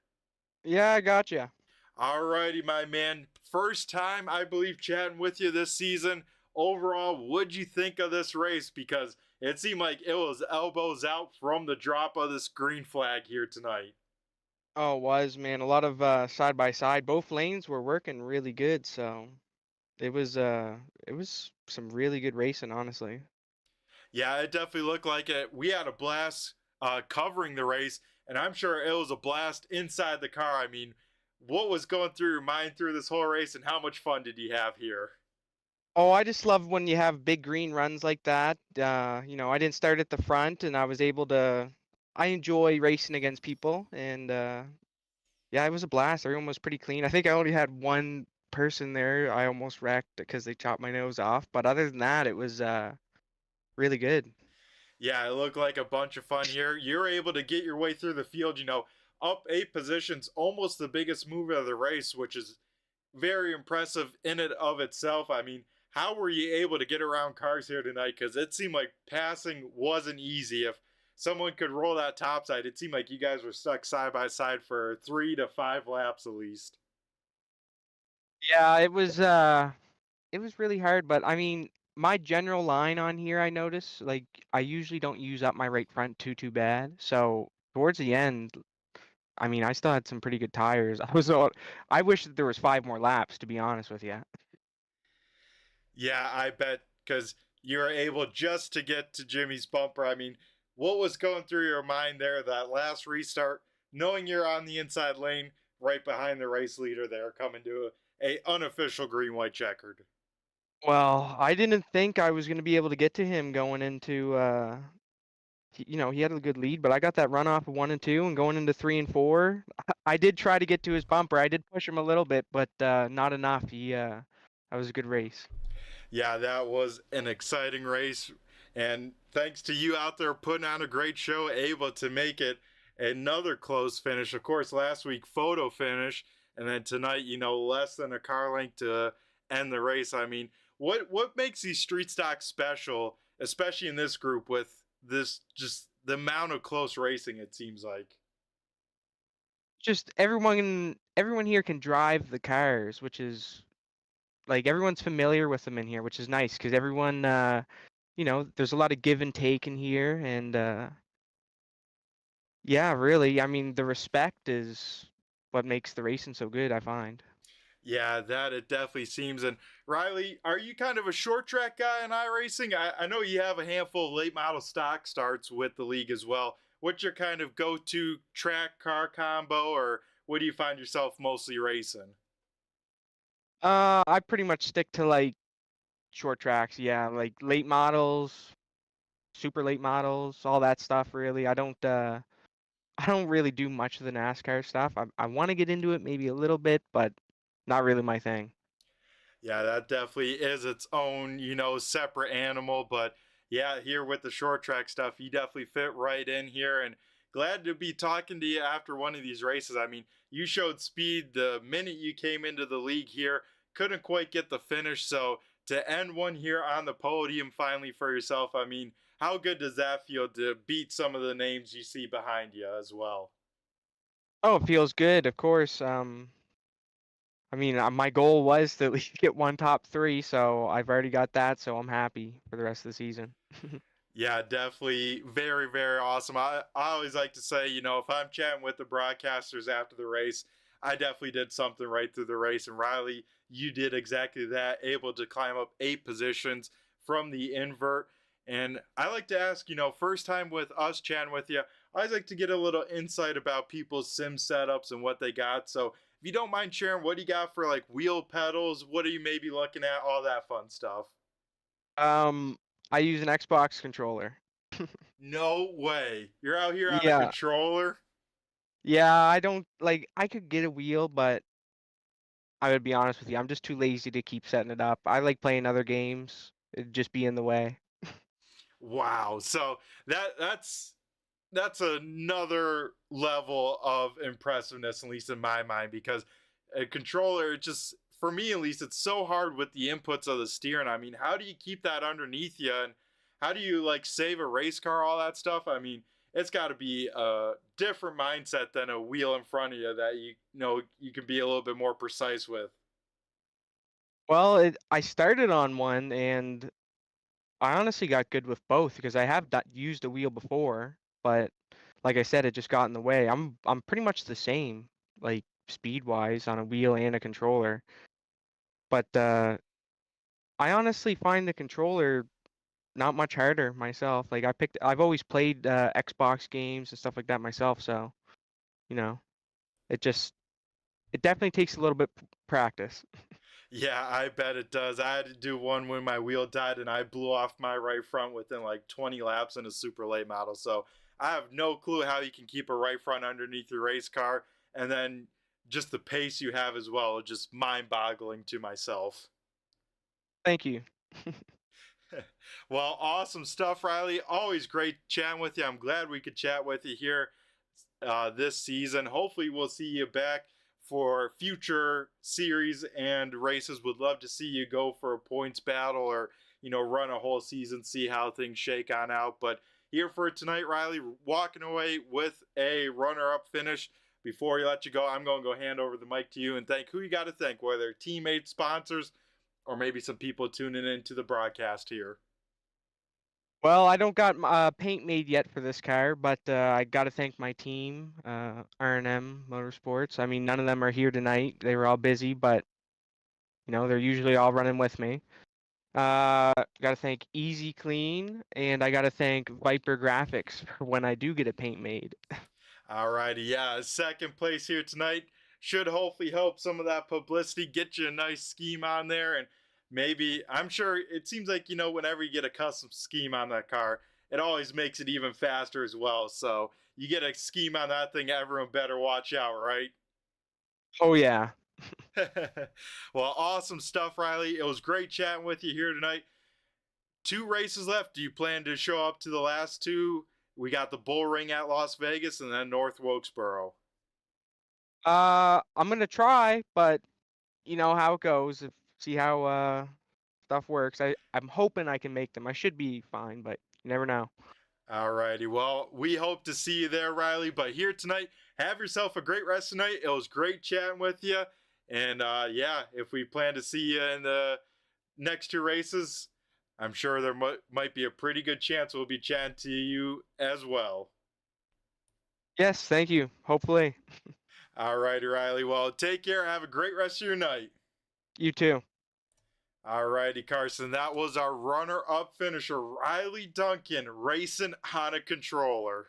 Yeah, I got you. All righty, my man. First time, I believe, chatting with you this season. Overall, what'd you think of this race? Because it seemed like it was elbows out from the drop of this green flag here tonight. Oh, it was, man. A lot of side by side. Both lanes were working really good, so it was some really good racing, honestly. Yeah, it definitely looked like it. We had a blast covering the race, and I'm sure it was a blast inside the car. I mean, what was going through your mind through this whole race, and how much fun did you have here? Oh, I just love when you have big green runs like that. I didn't start at the front, and I was able to. I enjoy racing against people, and yeah, it was a blast. Everyone was pretty clean. I think I only had one person there I almost wrecked because they chopped my nose off. But other than that, it was really good. Yeah, it looked like a bunch of fun here. You're able to get your way through the field, up 8 positions, almost the biggest move of the race, which is very impressive in and of itself. I mean, how were you able to get around cars here tonight? Because it seemed like passing wasn't easy. If someone could roll that topside, it seemed like you guys were stuck side by side for 3 to 5 laps at least. Yeah, it was really hard, but I mean, my general line on here, I notice, like I usually don't use up my right front too bad. So towards the end, I mean, I still had some pretty good tires. I wish that there was 5 more laps, to be honest with you. Yeah, I bet because you're able just to get to Jimmy's bumper. I mean, what was going through your mind there that last restart, knowing you're on the inside lane right behind the race leader there, coming to a unofficial green white checkered? Well, I didn't think I was going to be able to get to him going into he had a good lead, but I got that runoff of 1 and 2 and going into 3 and 4. I did try to get to his bumper. I did push him a little bit, but not enough. That was a good race. Yeah, that was an exciting race. And thanks to you out there putting on a great show, able to make it another close finish. Of course, last week, photo finish. And then tonight, less than a car length to end the race. I mean, what makes these street stocks special, especially in this group with this just the amount of close racing it seems like? Just everyone here can drive the cars, which is like everyone's familiar with them in here, which is nice because everyone there's a lot of give and take in here, and yeah, really, I mean, the respect is what makes the racing so good, I find. Yeah, that it definitely seems. And Riley, are you kind of a short track guy in iRacing? I know you have a handful of late model stock starts with the league as well. What's your kind of go to track car combo, or what do you find yourself mostly racing? I pretty much stick to like short tracks, yeah, like late models, super late models, all that stuff really. I don't really do much of the NASCAR stuff. I want to get into it maybe a little bit, but not really my thing. Yeah, that definitely is its own, separate animal. But yeah, here with the short track stuff, you definitely fit right in here. And glad to be talking to you after one of these races. I mean, you showed speed the minute you came into the league here, couldn't quite get the finish. So to end one here on the podium finally for yourself, I mean, how good does that feel to beat some of the names you see behind you as well? Oh, it feels good, of course. I mean, my goal was to at least get one top three, so I've already got that, so I'm happy for the rest of the season. Yeah, definitely very, very awesome. I always like to say, if I'm chatting with the broadcasters after the race, I definitely did something right through the race. And Riley, you did exactly that, able to climb up 8 positions from the invert. And I like to ask, first time with us chatting with you, I always like to get a little insight about people's sim setups and what they got. So if you don't mind sharing, what do you got for like wheel pedals? What are you maybe looking at? All that fun stuff. Um, I use an Xbox controller. No way. You're out here on a Yeah, controller? yeah, I don't like I could get a wheel, but I would be honest with you, I'm just too lazy to keep setting it up. I like playing other games. It'd just be in the way. Wow. So that's another level of impressiveness, at least in my mind, because a controller, it just for me at least, it's so hard with the inputs of the steering. I mean, how do you keep that underneath you, and how do you like save a race car, all that stuff? I mean, it's got to be a different mindset than a wheel in front of you that you can be a little bit more precise with. Well, I started on one and I honestly got good with both because I have used a wheel before, but like I said, it just got in the way. I'm pretty much the same, like speed wise on a wheel and a controller. But I honestly find the controller not much harder myself. Like I've always played Xbox games and stuff like that myself, so you know, it just it definitely takes a little bit practice. Yeah, I bet it does. I had to do one when my wheel died and I blew off my right front within like 20 laps in a super late model. So I have no clue how you can keep a right front underneath your race car. And then just the pace you have as well, just mind boggling to myself. Thank you. Well, awesome stuff, Riley. Always great chatting with you. I'm glad we could chat with you here this season. Hopefully, we'll see you back for future series and races. Would love to see you go for a points battle or run a whole season, see how things shake on out. But here for tonight, Riley, walking away with a runner-up finish. Before you let you go, I'm going to go hand over the mic to you and thank who you got to thank, whether teammates, sponsors, or maybe some people tuning into the broadcast here. Well, I don't got paint made yet for this car, but I got to thank my team, R&M Motorsports. I mean, none of them are here tonight. They were all busy, but they're usually all running with me. Got to thank Easy Clean, and I got to thank Viper Graphics for when I do get a paint made. Alrighty, yeah, second place here tonight should hopefully help some of that publicity, get you a nice scheme on there, and maybe, I'm sure it seems like, whenever you get a custom scheme on that car, it always makes it even faster as well. So you get a scheme on that thing, everyone better watch out, right? Oh yeah. Well, awesome stuff, Riley. It was great chatting with you here tonight. 2 races left. Do you plan to show up to the last 2? We got the Bull Ring at Las Vegas and then North Wilkesboro. I'm gonna try, but you know how it goes. See how stuff works. I'm hoping I can make them. I should be fine, but you never know. Alrighty, well, we hope to see you there, Riley. But here tonight, have yourself a great rest of the night. It was great chatting with you. And yeah, if we plan to see you in the next 2 races, I'm sure there might be a pretty good chance we'll be chatting to you as well. Yes, thank you. Hopefully. Alrighty, Riley. Well, take care. Have a great rest of your night. You too. Alrighty, Carson. That was our runner-up finisher, Riley Duncan, racing on a controller.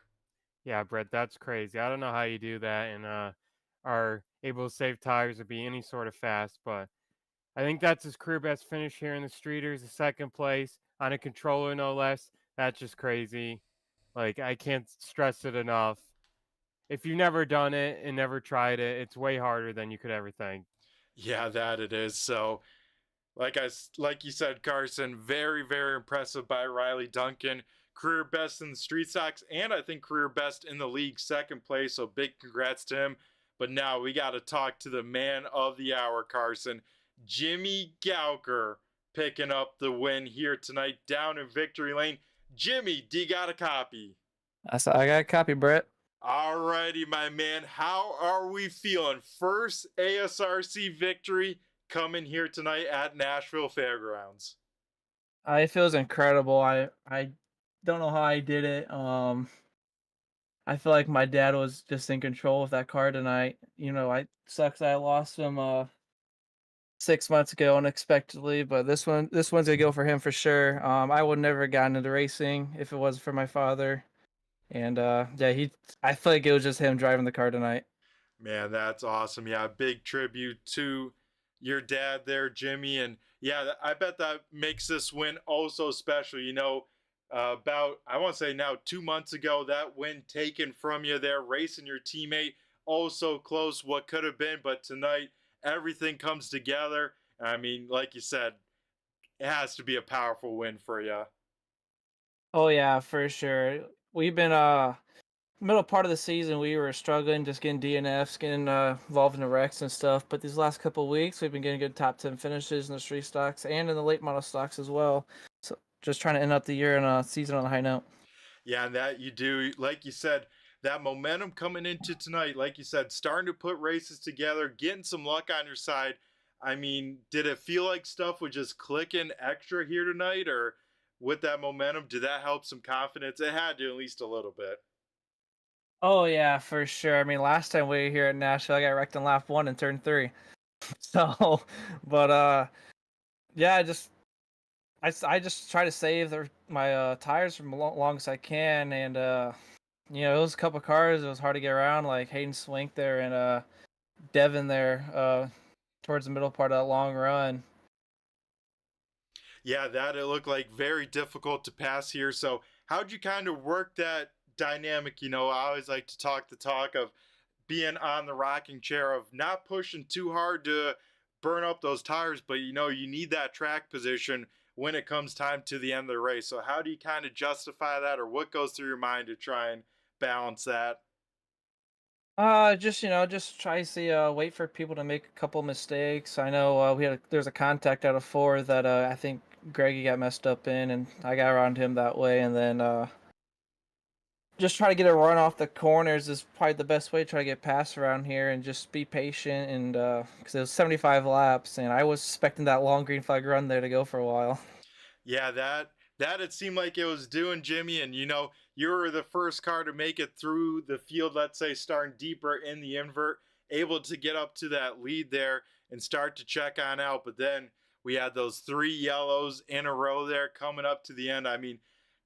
Yeah, Brett, that's crazy. I don't know how you do that and are able to save tires or be any sort of fast, but I think that's his career best finish here in the Streeters, the second place on a controller, no less. That's just crazy. Like, I can't stress it enough. If you've never done it and never tried it, it's way harder than you could ever think. Yeah, that it is. So, like you said, Carson, very, very impressive by Riley Duncan. Career best in the street stocks, and I think career best in the league, second place. So big congrats to him. But now we got to talk to the man of the hour, Carson, Jimmy Gauker, picking up the win here tonight down in Victory Lane. Jimmy, do you got a copy? I got a copy, Brett. Alrighty, my man. How are we feeling? First ASRC victory coming here tonight at Nashville Fairgrounds. It feels incredible. I don't know how I did it. I feel like my dad was just in control of that car tonight. I sucks I lost him 6 months ago unexpectedly, but this one's gonna go for him for sure. I would never have gotten into racing if it wasn't for my father. And yeah, I feel like it was just him driving the car tonight. Man, that's awesome. Yeah, big tribute to your dad there, Jimmy. And yeah, I bet that makes this win also special. About, I want to say now 2 months ago, that win taken from you there, racing your teammate. Oh, so close, what could have been. But tonight, everything comes together. I mean, like you said, it has to be a powerful win for you. Oh yeah, for sure. We've been middle part of the season we were struggling, just getting DNFs, getting involved in the wrecks and stuff. But these last couple of weeks, we've been getting good top 10 finishes in the street stocks and in the late model stocks as well. So just trying to end up the year and season on a high note. Yeah, and that you do, like you said, that momentum coming into tonight, like you said, starting to put races together, getting some luck on your side. I mean, did it feel like stuff was just clicking extra here tonight, or with that momentum, did that help some confidence? It had to, at least a little bit. Oh yeah, for sure. I mean, last time we were here at Nashville, I got wrecked in lap 1 and turn 3. So, but yeah, I just try to save my tires from long as I can, and it was a couple cars. It was hard to get around, like Hayden Swink there and Devin there. towards the middle part of that long run. Yeah, that it looked like very difficult to pass here. So how'd you kind of work that dynamic? I always like to talk the talk of being on the rocking chair, of not pushing too hard to burn up those tires, but you need that track position when it comes time to the end of the race. So how do you kind of justify that, or what goes through your mind to try and balance that? Just try to see, wait for people to make a couple mistakes. I know there's a contact out of four that I think Greggy got messed up in, and I got around him that way, and then just try to get a run off the corners is probably the best way to try to get past around here, and just be patient, and because it was 75 laps, and I was expecting that long green flag run there to go for a while. Yeah, that it seemed like it was doing, Jimmy. And you were the first car to make it through the field, let's say starting deeper in the invert, able to get up to that lead there and start to check on out. But then we had those three yellows in a row there coming up to the end. I mean,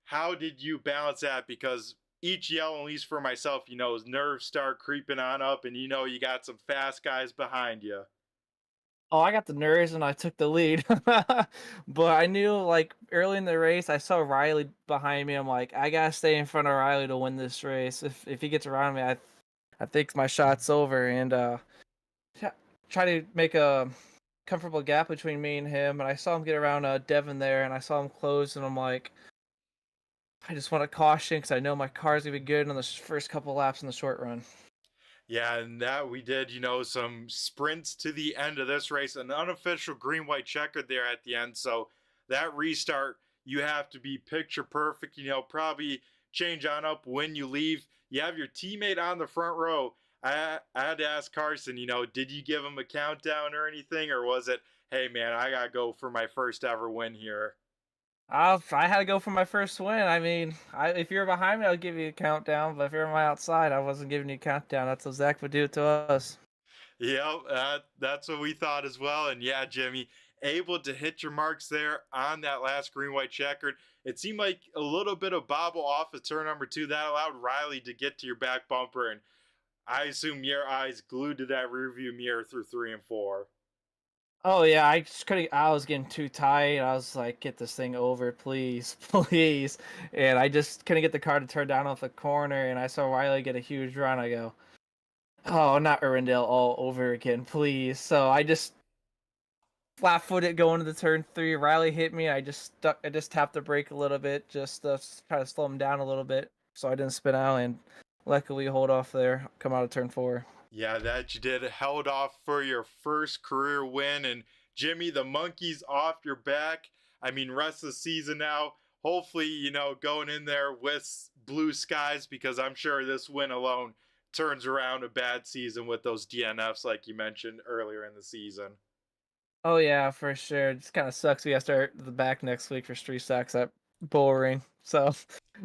how did you balance that? Because each yellow, at least for myself, nerves start creeping on up, and you got some fast guys behind you. Oh, I got the nerves and I took the lead. But I knew, like, early in the race, I saw Riley behind me. I'm like, I gotta stay in front of Riley to win this race. If he gets around me, I think my shot's over. And try to make a comfortable gap between me and him. And I saw him get around Devin there, and I saw him close, and I'm like, I just want to caution because I know my car's gonna be good on the first couple laps in the short run. Yeah, and that we did, some sprints to the end of this race, an unofficial green white checkered there at the end. So that restart, you have to be picture perfect, probably change on up when you leave. You have your teammate on the front row. I had to ask Carson, did you give him a countdown or anything? Or was it, hey, man, I got to go for my first ever win here? I had to go for my first win. I mean, if you're behind me, I'll give you a countdown. But if you're on my outside, I wasn't giving you a countdown. That's what Zach would do to us. Yeah, that's what we thought as well. And yeah, Jimmy, able to hit your marks there on that last green white checkered. It seemed like a little bit of bobble off of turn number 2 that allowed Riley to get to your back bumper, and I assume your eyes glued to that rearview mirror through 3 and 4. Oh yeah, I just couldn't. I was getting too tight. I was like, "Get this thing over, please, please!" And I just couldn't get the car to turn down off the corner. And I saw Riley get a huge run. I go, "Oh, not Irwindale all over again, please!" So I just flat-footed going to the turn 3. Riley hit me. I just stuck. I just tapped the brake a little bit, just to try to slow him down a little bit, so I didn't spin out. And luckily, hold off there. Come out of turn 4. Yeah, that you did. Held off for your first career win. And Jimmy, the monkey's off your back. I mean, rest of the season now. Hopefully, going in there with blue skies, because I'm sure this win alone turns around a bad season with those DNFs like you mentioned earlier in the season. Oh yeah, for sure. It just kind of sucks. We got to start the back next week for street stacks at Bullring. So,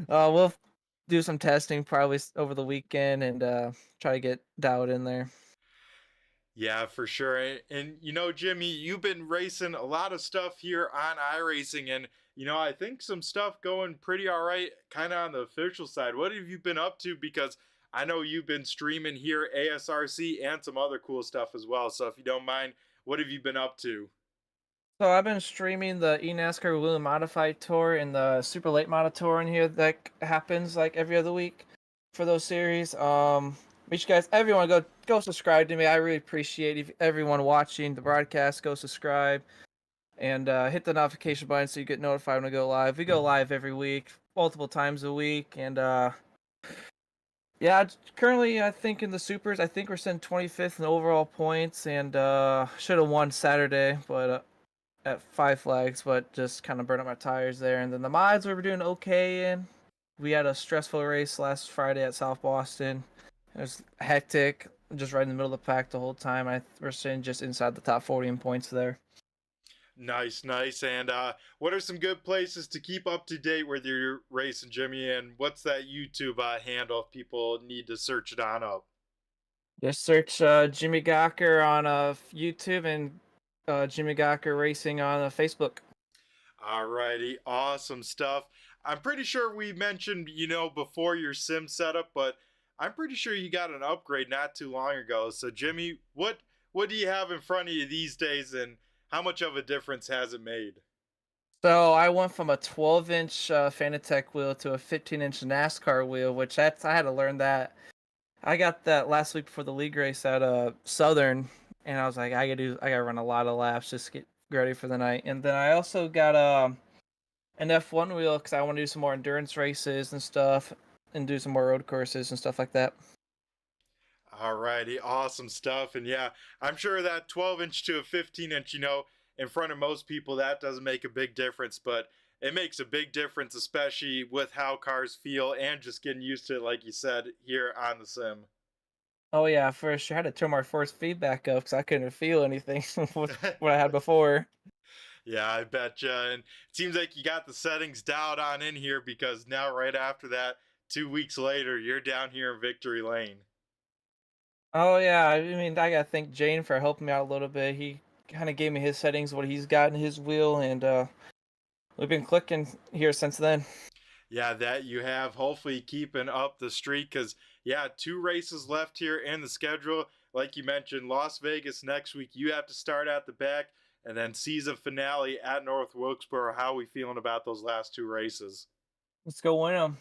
we'll do some testing probably over the weekend, and try to get dialed in there. Yeah, for sure. And Jimmy, you've been racing a lot of stuff here on iRacing, and I think some stuff going pretty all right, kind of on the official side. What have you been up to? Because I know you've been streaming here ASRC and some other cool stuff as well. So if you don't mind, what have you been up to? So I've been streaming the eNASCAR Wheel Modified Tour and the Super Late Model Tour in here that happens like every other week for those series. Wish you guys, everyone, go subscribe to me. I really appreciate if everyone watching the broadcast. Go subscribe and hit the notification button so you get notified when I go live. We go live every week, multiple times a week, and yeah, currently I think in the supers, I think we're sitting 25th in overall points, and should have won Saturday, but at 5 flags, but just kind of burned up my tires there. And then the mods we were doing okay in. We had a stressful race last Friday at South Boston. It was hectic, just right in the middle of the pack the whole time. We're sitting just inside the top 40 in points there. Nice, nice. And what are some good places to keep up to date with your racing, Jimmy? And what's that YouTube handle if people need to search it on up? Just search Jimmy Gawker on YouTube and Jimmy Gawker Racing on Facebook. Alrighty, awesome stuff. I'm pretty sure we mentioned, before your sim setup, but I'm pretty sure you got an upgrade not too long ago. So Jimmy, what what do you have in front of you these days, and how much of a difference has it made? So I went from a 12-inch Fanatec wheel to a 15-inch NASCAR wheel, which I had to learn that. I got that last week before the league race at Southern, and I was like, I gotta run a lot of laps just to get ready for the night. And then I also got an F1 wheel because I want to do some more endurance races and stuff, and do some more road courses and stuff like that. Alrighty, awesome stuff. And yeah, I'm sure that 12 inch to a 15 inch, in front of most people, that doesn't make a big difference, but it makes a big difference, especially with how cars feel and just getting used to it, like you said, here on the sim. Oh yeah, for sure. I had to turn my force feedback up because I couldn't feel anything with what I had before. Yeah, I betcha. And it seems like you got the settings dialed on in here because now, right after that, 2 weeks later, you're down here in Victory Lane. Oh yeah, I mean I gotta thank Jane for helping me out a little bit. He kind of gave me his settings, what he's got in his wheel, and we've been clicking here since then. Yeah, that you have. Hopefully, keeping up the streak because, yeah, 2 races left here in the schedule. Like you mentioned, Las Vegas next week. You have to start at the back, and then season finale at North Wilkesboro. How are we feeling about those last 2 races? Let's go win them.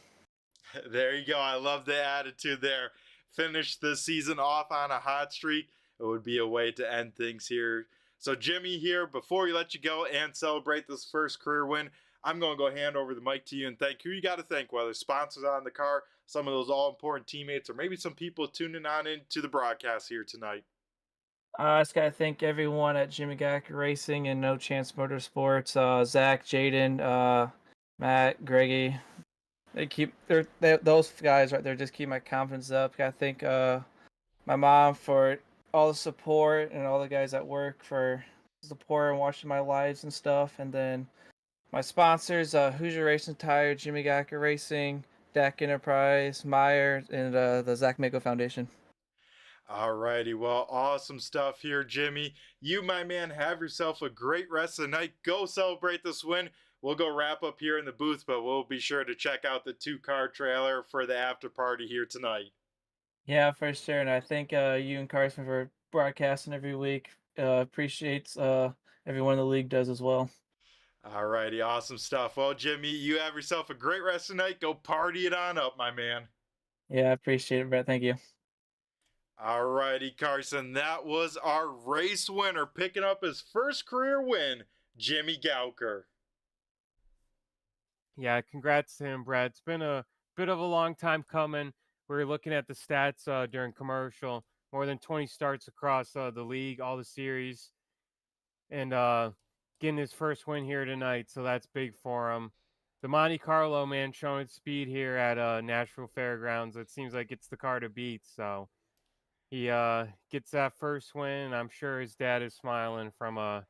There you go. I love the attitude there. Finish the season off on a hot streak. It would be a way to end things here. So, Jimmy, here, before we let you go and celebrate this first career win, I'm going to go hand over the mic to you and thank who you got to thank, whether sponsors on the car, some of those all important teammates, or maybe some people tuning on into the broadcast here tonight. I just gotta thank everyone at Jimmy Gacker Racing and No Chance Motorsports. Zach, Jaden, Matt, Greggy. Those guys right there just keep my confidence up. Gotta thank my mom for all the support and all the guys at work for support and watching my lives and stuff. And then my sponsors, Hoosier Racing Tire, Jimmy Gacker Racing, DAC Enterprise, Meyer, and the Zach Mako Foundation. Alrighty, well, awesome stuff here, Jimmy. You, my man, have yourself a great rest of the night. Go celebrate this win. We'll go wrap up here in the booth, but we'll be sure to check out the 2-car trailer for the after party here tonight. Yeah, for sure. And I thank you and Carson for broadcasting every week. Appreciates everyone in the league does as well. Alrighty, awesome stuff. Well, Jimmy, you have yourself a great rest of the night. Go party it on up, my man. Yeah, I appreciate it, Brett. Thank you. Alrighty, Carson, that was our race winner picking up his first career win, Jimmy Gauker. Yeah, congrats to him, Brad. It's been a bit of a long time coming. We were looking at the stats during commercial. More than 20 starts across the league, all the series, and getting his first win here tonight. So that's big for him. The Monte Carlo, man, showing its speed here at Nashville Fairgrounds. It seems like it's the car to beat. So he gets that first win, and I'm sure his dad is smiling from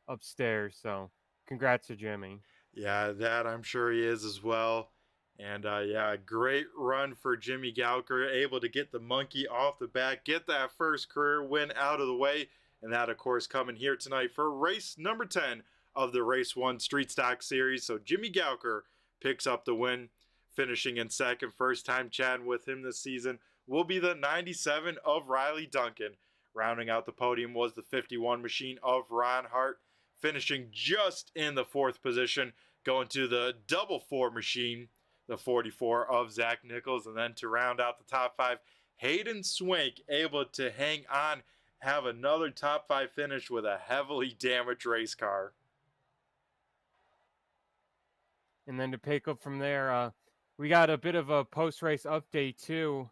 upstairs. So congrats to Jimmy. Yeah, that I'm sure he is as well. And yeah, great run for Jimmy Gauker, able to get the monkey off the back, get that first career win out of the way. And that, of course, coming here tonight for race number 10 of the Race 1 Street Stock Series. So Jimmy Gauker picks up the win, finishing in second. First time chatting with him this season will be the 97 of Riley Duncan. Rounding out the podium was the 51 machine of Ron Hart, finishing just in the 4th position, going to the double 4 machine, the 44 of Zach Nichols, and then to round out the top 5, Hayden Swank able to hang on, have another top 5 finish with a heavily damaged race car. And then to pick up from there, we got a bit of a post-race update too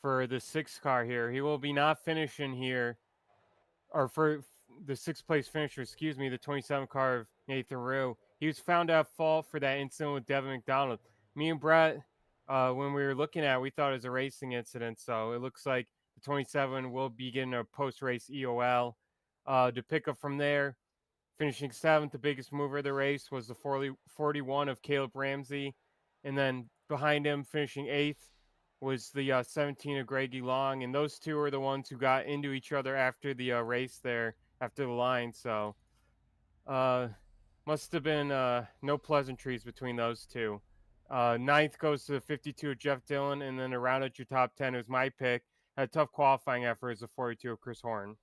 for the 6th car here. He will be not finishing here, or for the 6th place finisher, excuse me, the 27 car of Nathan Rue. He was found at fault for that incident with Devin McDonald. Me and Brett, when we were looking at it, we thought it was a racing incident. So it looks like the 27 will be getting a post-race EOL. To pick up from there, finishing 7th, the biggest mover of the race was the 41 of Caleb Ramsey. And then behind him, finishing 8th, was the 17 of Greggy Long. And those two are the ones who got into each other after the race there, after the line. So must have been no pleasantries between those two. 9th goes to the 52 of Jeff Dillon. And then around at your top 10 was my pick. Had a tough qualifying effort as the 42 of Chris Horn.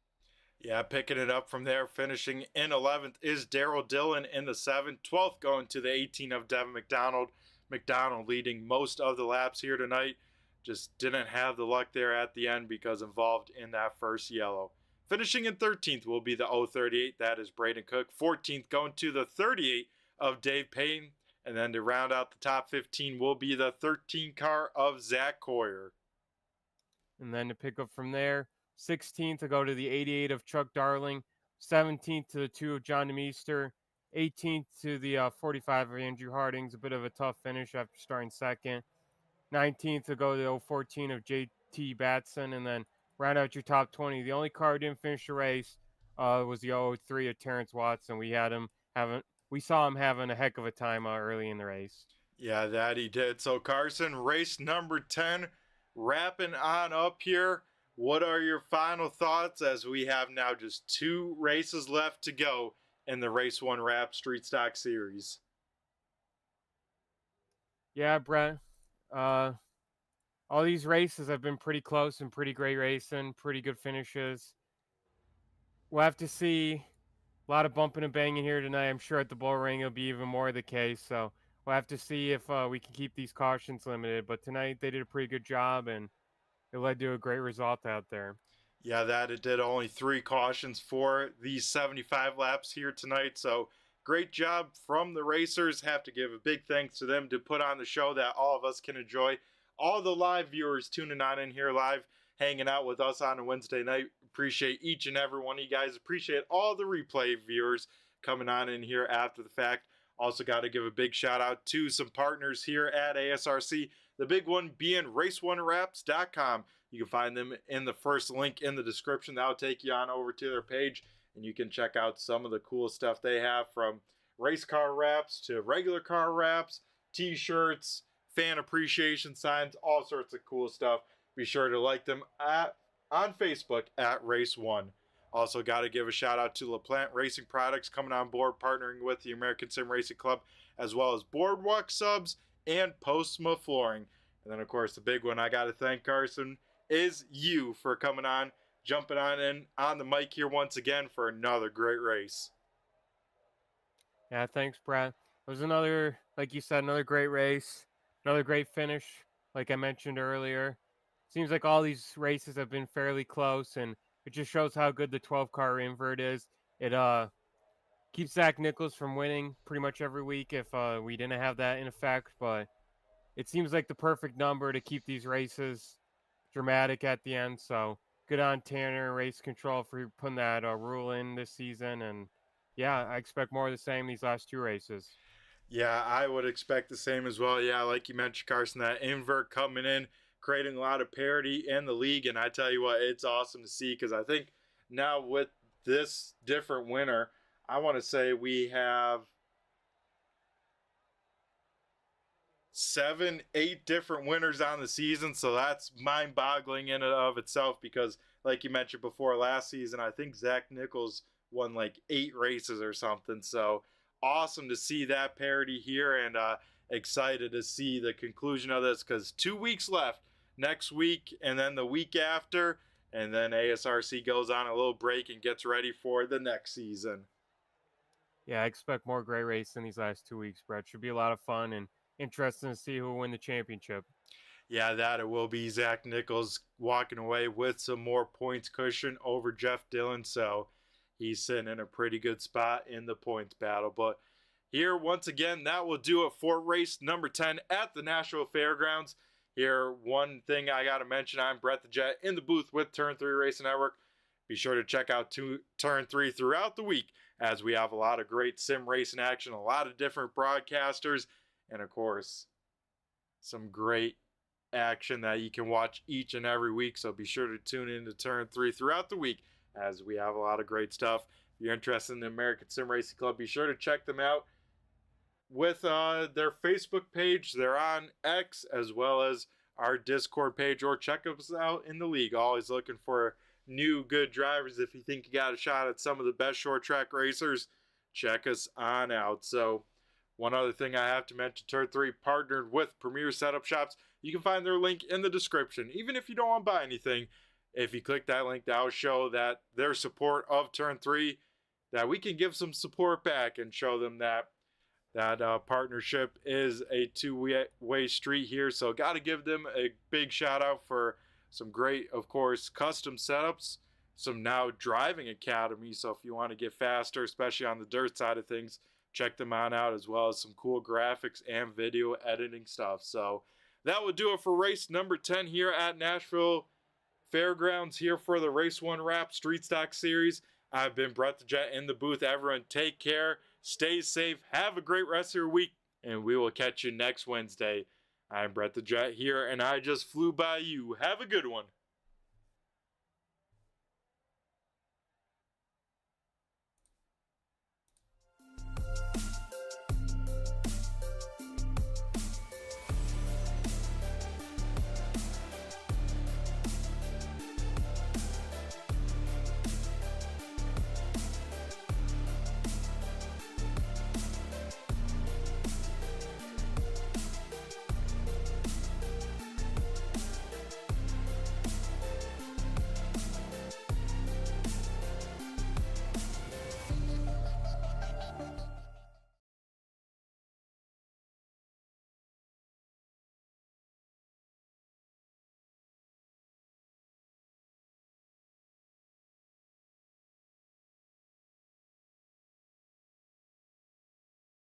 Yeah, picking it up from there, finishing in 11th is Daryl Dillon in the 7th. 12th going to the 18 of Devin McDonald. McDonald leading most of the laps here tonight. Just didn't have the luck there at the end because involved in that first yellow. Finishing in 13th will be the 038. That is Braden Cook. 14th going to the 38 of Dave Payton. And then to round out the top 15 will be the 13 car of Zach Coyer. And then to pick up from there, 16th to go to the 88 of Chuck Darling, 17th to the 2 of John DeMeester, 18th to the 45 of Andrew Hardings, a bit of a tough finish after starting second, 19th to go to the 014 of JT Batson, and then round out your top 20. The only car who didn't finish the race was the 003 of Terrence Watson. We saw him having a heck of a time early in the race. Yeah, that he did. So Carson, race number 10, wrapping on up here. What are your final thoughts as we have now just 2 races left to go in the Race 1 Wrap Street Stock Series? Yeah, Brett. All these races have been pretty close and pretty great racing, pretty good finishes. We'll have to see. A lot of bumping and banging here tonight. I'm sure at the bull ring it'll be even more the case. So we'll have to see if we can keep these cautions limited. But tonight they did a pretty good job, and it led to a great result out there. Yeah, that it did. Only 3 cautions for these 75 laps here tonight. So great job from the racers. Have to give a big thanks to them to put on the show that all of us can enjoy. All the live viewers tuning on in here live, hanging out with us on a Wednesday night. Appreciate each and every one of you guys. Appreciate all the replay viewers coming on in here after the fact. Also got to give a big shout out to some partners here at ASRC. The big one being race1wraps.com. You can find them in the first link in the description. That'll take you on over to their page, and you can check out some of the cool stuff they have, from race car wraps to regular car wraps, t-shirts, fan appreciation signs, all sorts of cool stuff. Be sure to like them on Facebook at Race 1. Also got to give a shout out to LaPlante Racing Products coming on board, partnering with the American Sim Racing Club, as well as Boardwalk Subs and Postma Flooring. And then, of course, the big one I got to thank, Carson, is you for coming on, jumping on in on the mic here once again for another great race. Yeah, thanks, Brad. It was another, like you said, another great race, another great finish, like I mentioned earlier. Seems like all these races have been fairly close, and it just shows how good the 12-car invert is. It keeps Zach Nichols from winning pretty much every week if we didn't have that in effect, but it seems like the perfect number to keep these races dramatic at the end. So good on Tanner Race Control for putting that rule in this season, and yeah, I expect more of the same these last 2 races. Yeah, I would expect the same as well. Yeah, like you mentioned, Carson, that invert coming in, creating a lot of parity in the league, and I tell you what, it's awesome to see, because I think now with this different winner, I want to say we have 7, 8 different winners on the season, so that's mind-boggling in and of itself, because like you mentioned before, last season I think Zach Nichols won like 8 races or something. So awesome to see that parity here, and excited to see the conclusion of this, because 2 weeks left, next week and then the week after, and then ASRC goes on a little break and gets ready for the next season. Yeah, I expect more great race in these last 2 weeks, Brett. Should be a lot of fun and interesting to see who will win the championship. Yeah, that it will be Zach Nichols walking away with some more points cushion over Jeff Dillon, so he's sitting in a pretty good spot in the points battle. But here, once again, that will do it for race number 10 at the Nashville Fairgrounds. Here, one thing I got to mention, I'm Brett the Jet in the booth with Turn 3 Racing Network. Be sure to check out Turn 3 throughout the week, as we have a lot of great sim racing action, a lot of different broadcasters, and of course, some great action that you can watch each and every week. So be sure to tune in to Turn 3 throughout the week, as we have a lot of great stuff. If you're interested in the American Sim Racing Club, be sure to check them out with their Facebook page. They're on X, as well as our Discord page, or check us out in the league. Always looking for new good drivers. If you think you got a shot at some of the best short track racers, check us on out. So one other thing I have to mention, Turn 3 partnered with Premier Setup Shops. You can find their link in the description. Even if you don't want to buy anything, if you click that link, that'll show that their support of Turn 3, that we can give some support back and show them that partnership is a two-way street here. So got to give them a big shout out for some great, of course, custom setups, some now driving academy. So if you want to get faster, especially on the dirt side of things, check them out, as well as some cool graphics and video editing stuff. So that will do it for race number 10 here at Nashville Fairgrounds, here for the Race 1 Wrap Street Stock Series. I've been Brett the Jet in the booth. Everyone take care, stay safe, have a great rest of your week, and we will catch you next Wednesday. I'm Brett the Jet here, and I just flew by you. Have a good one.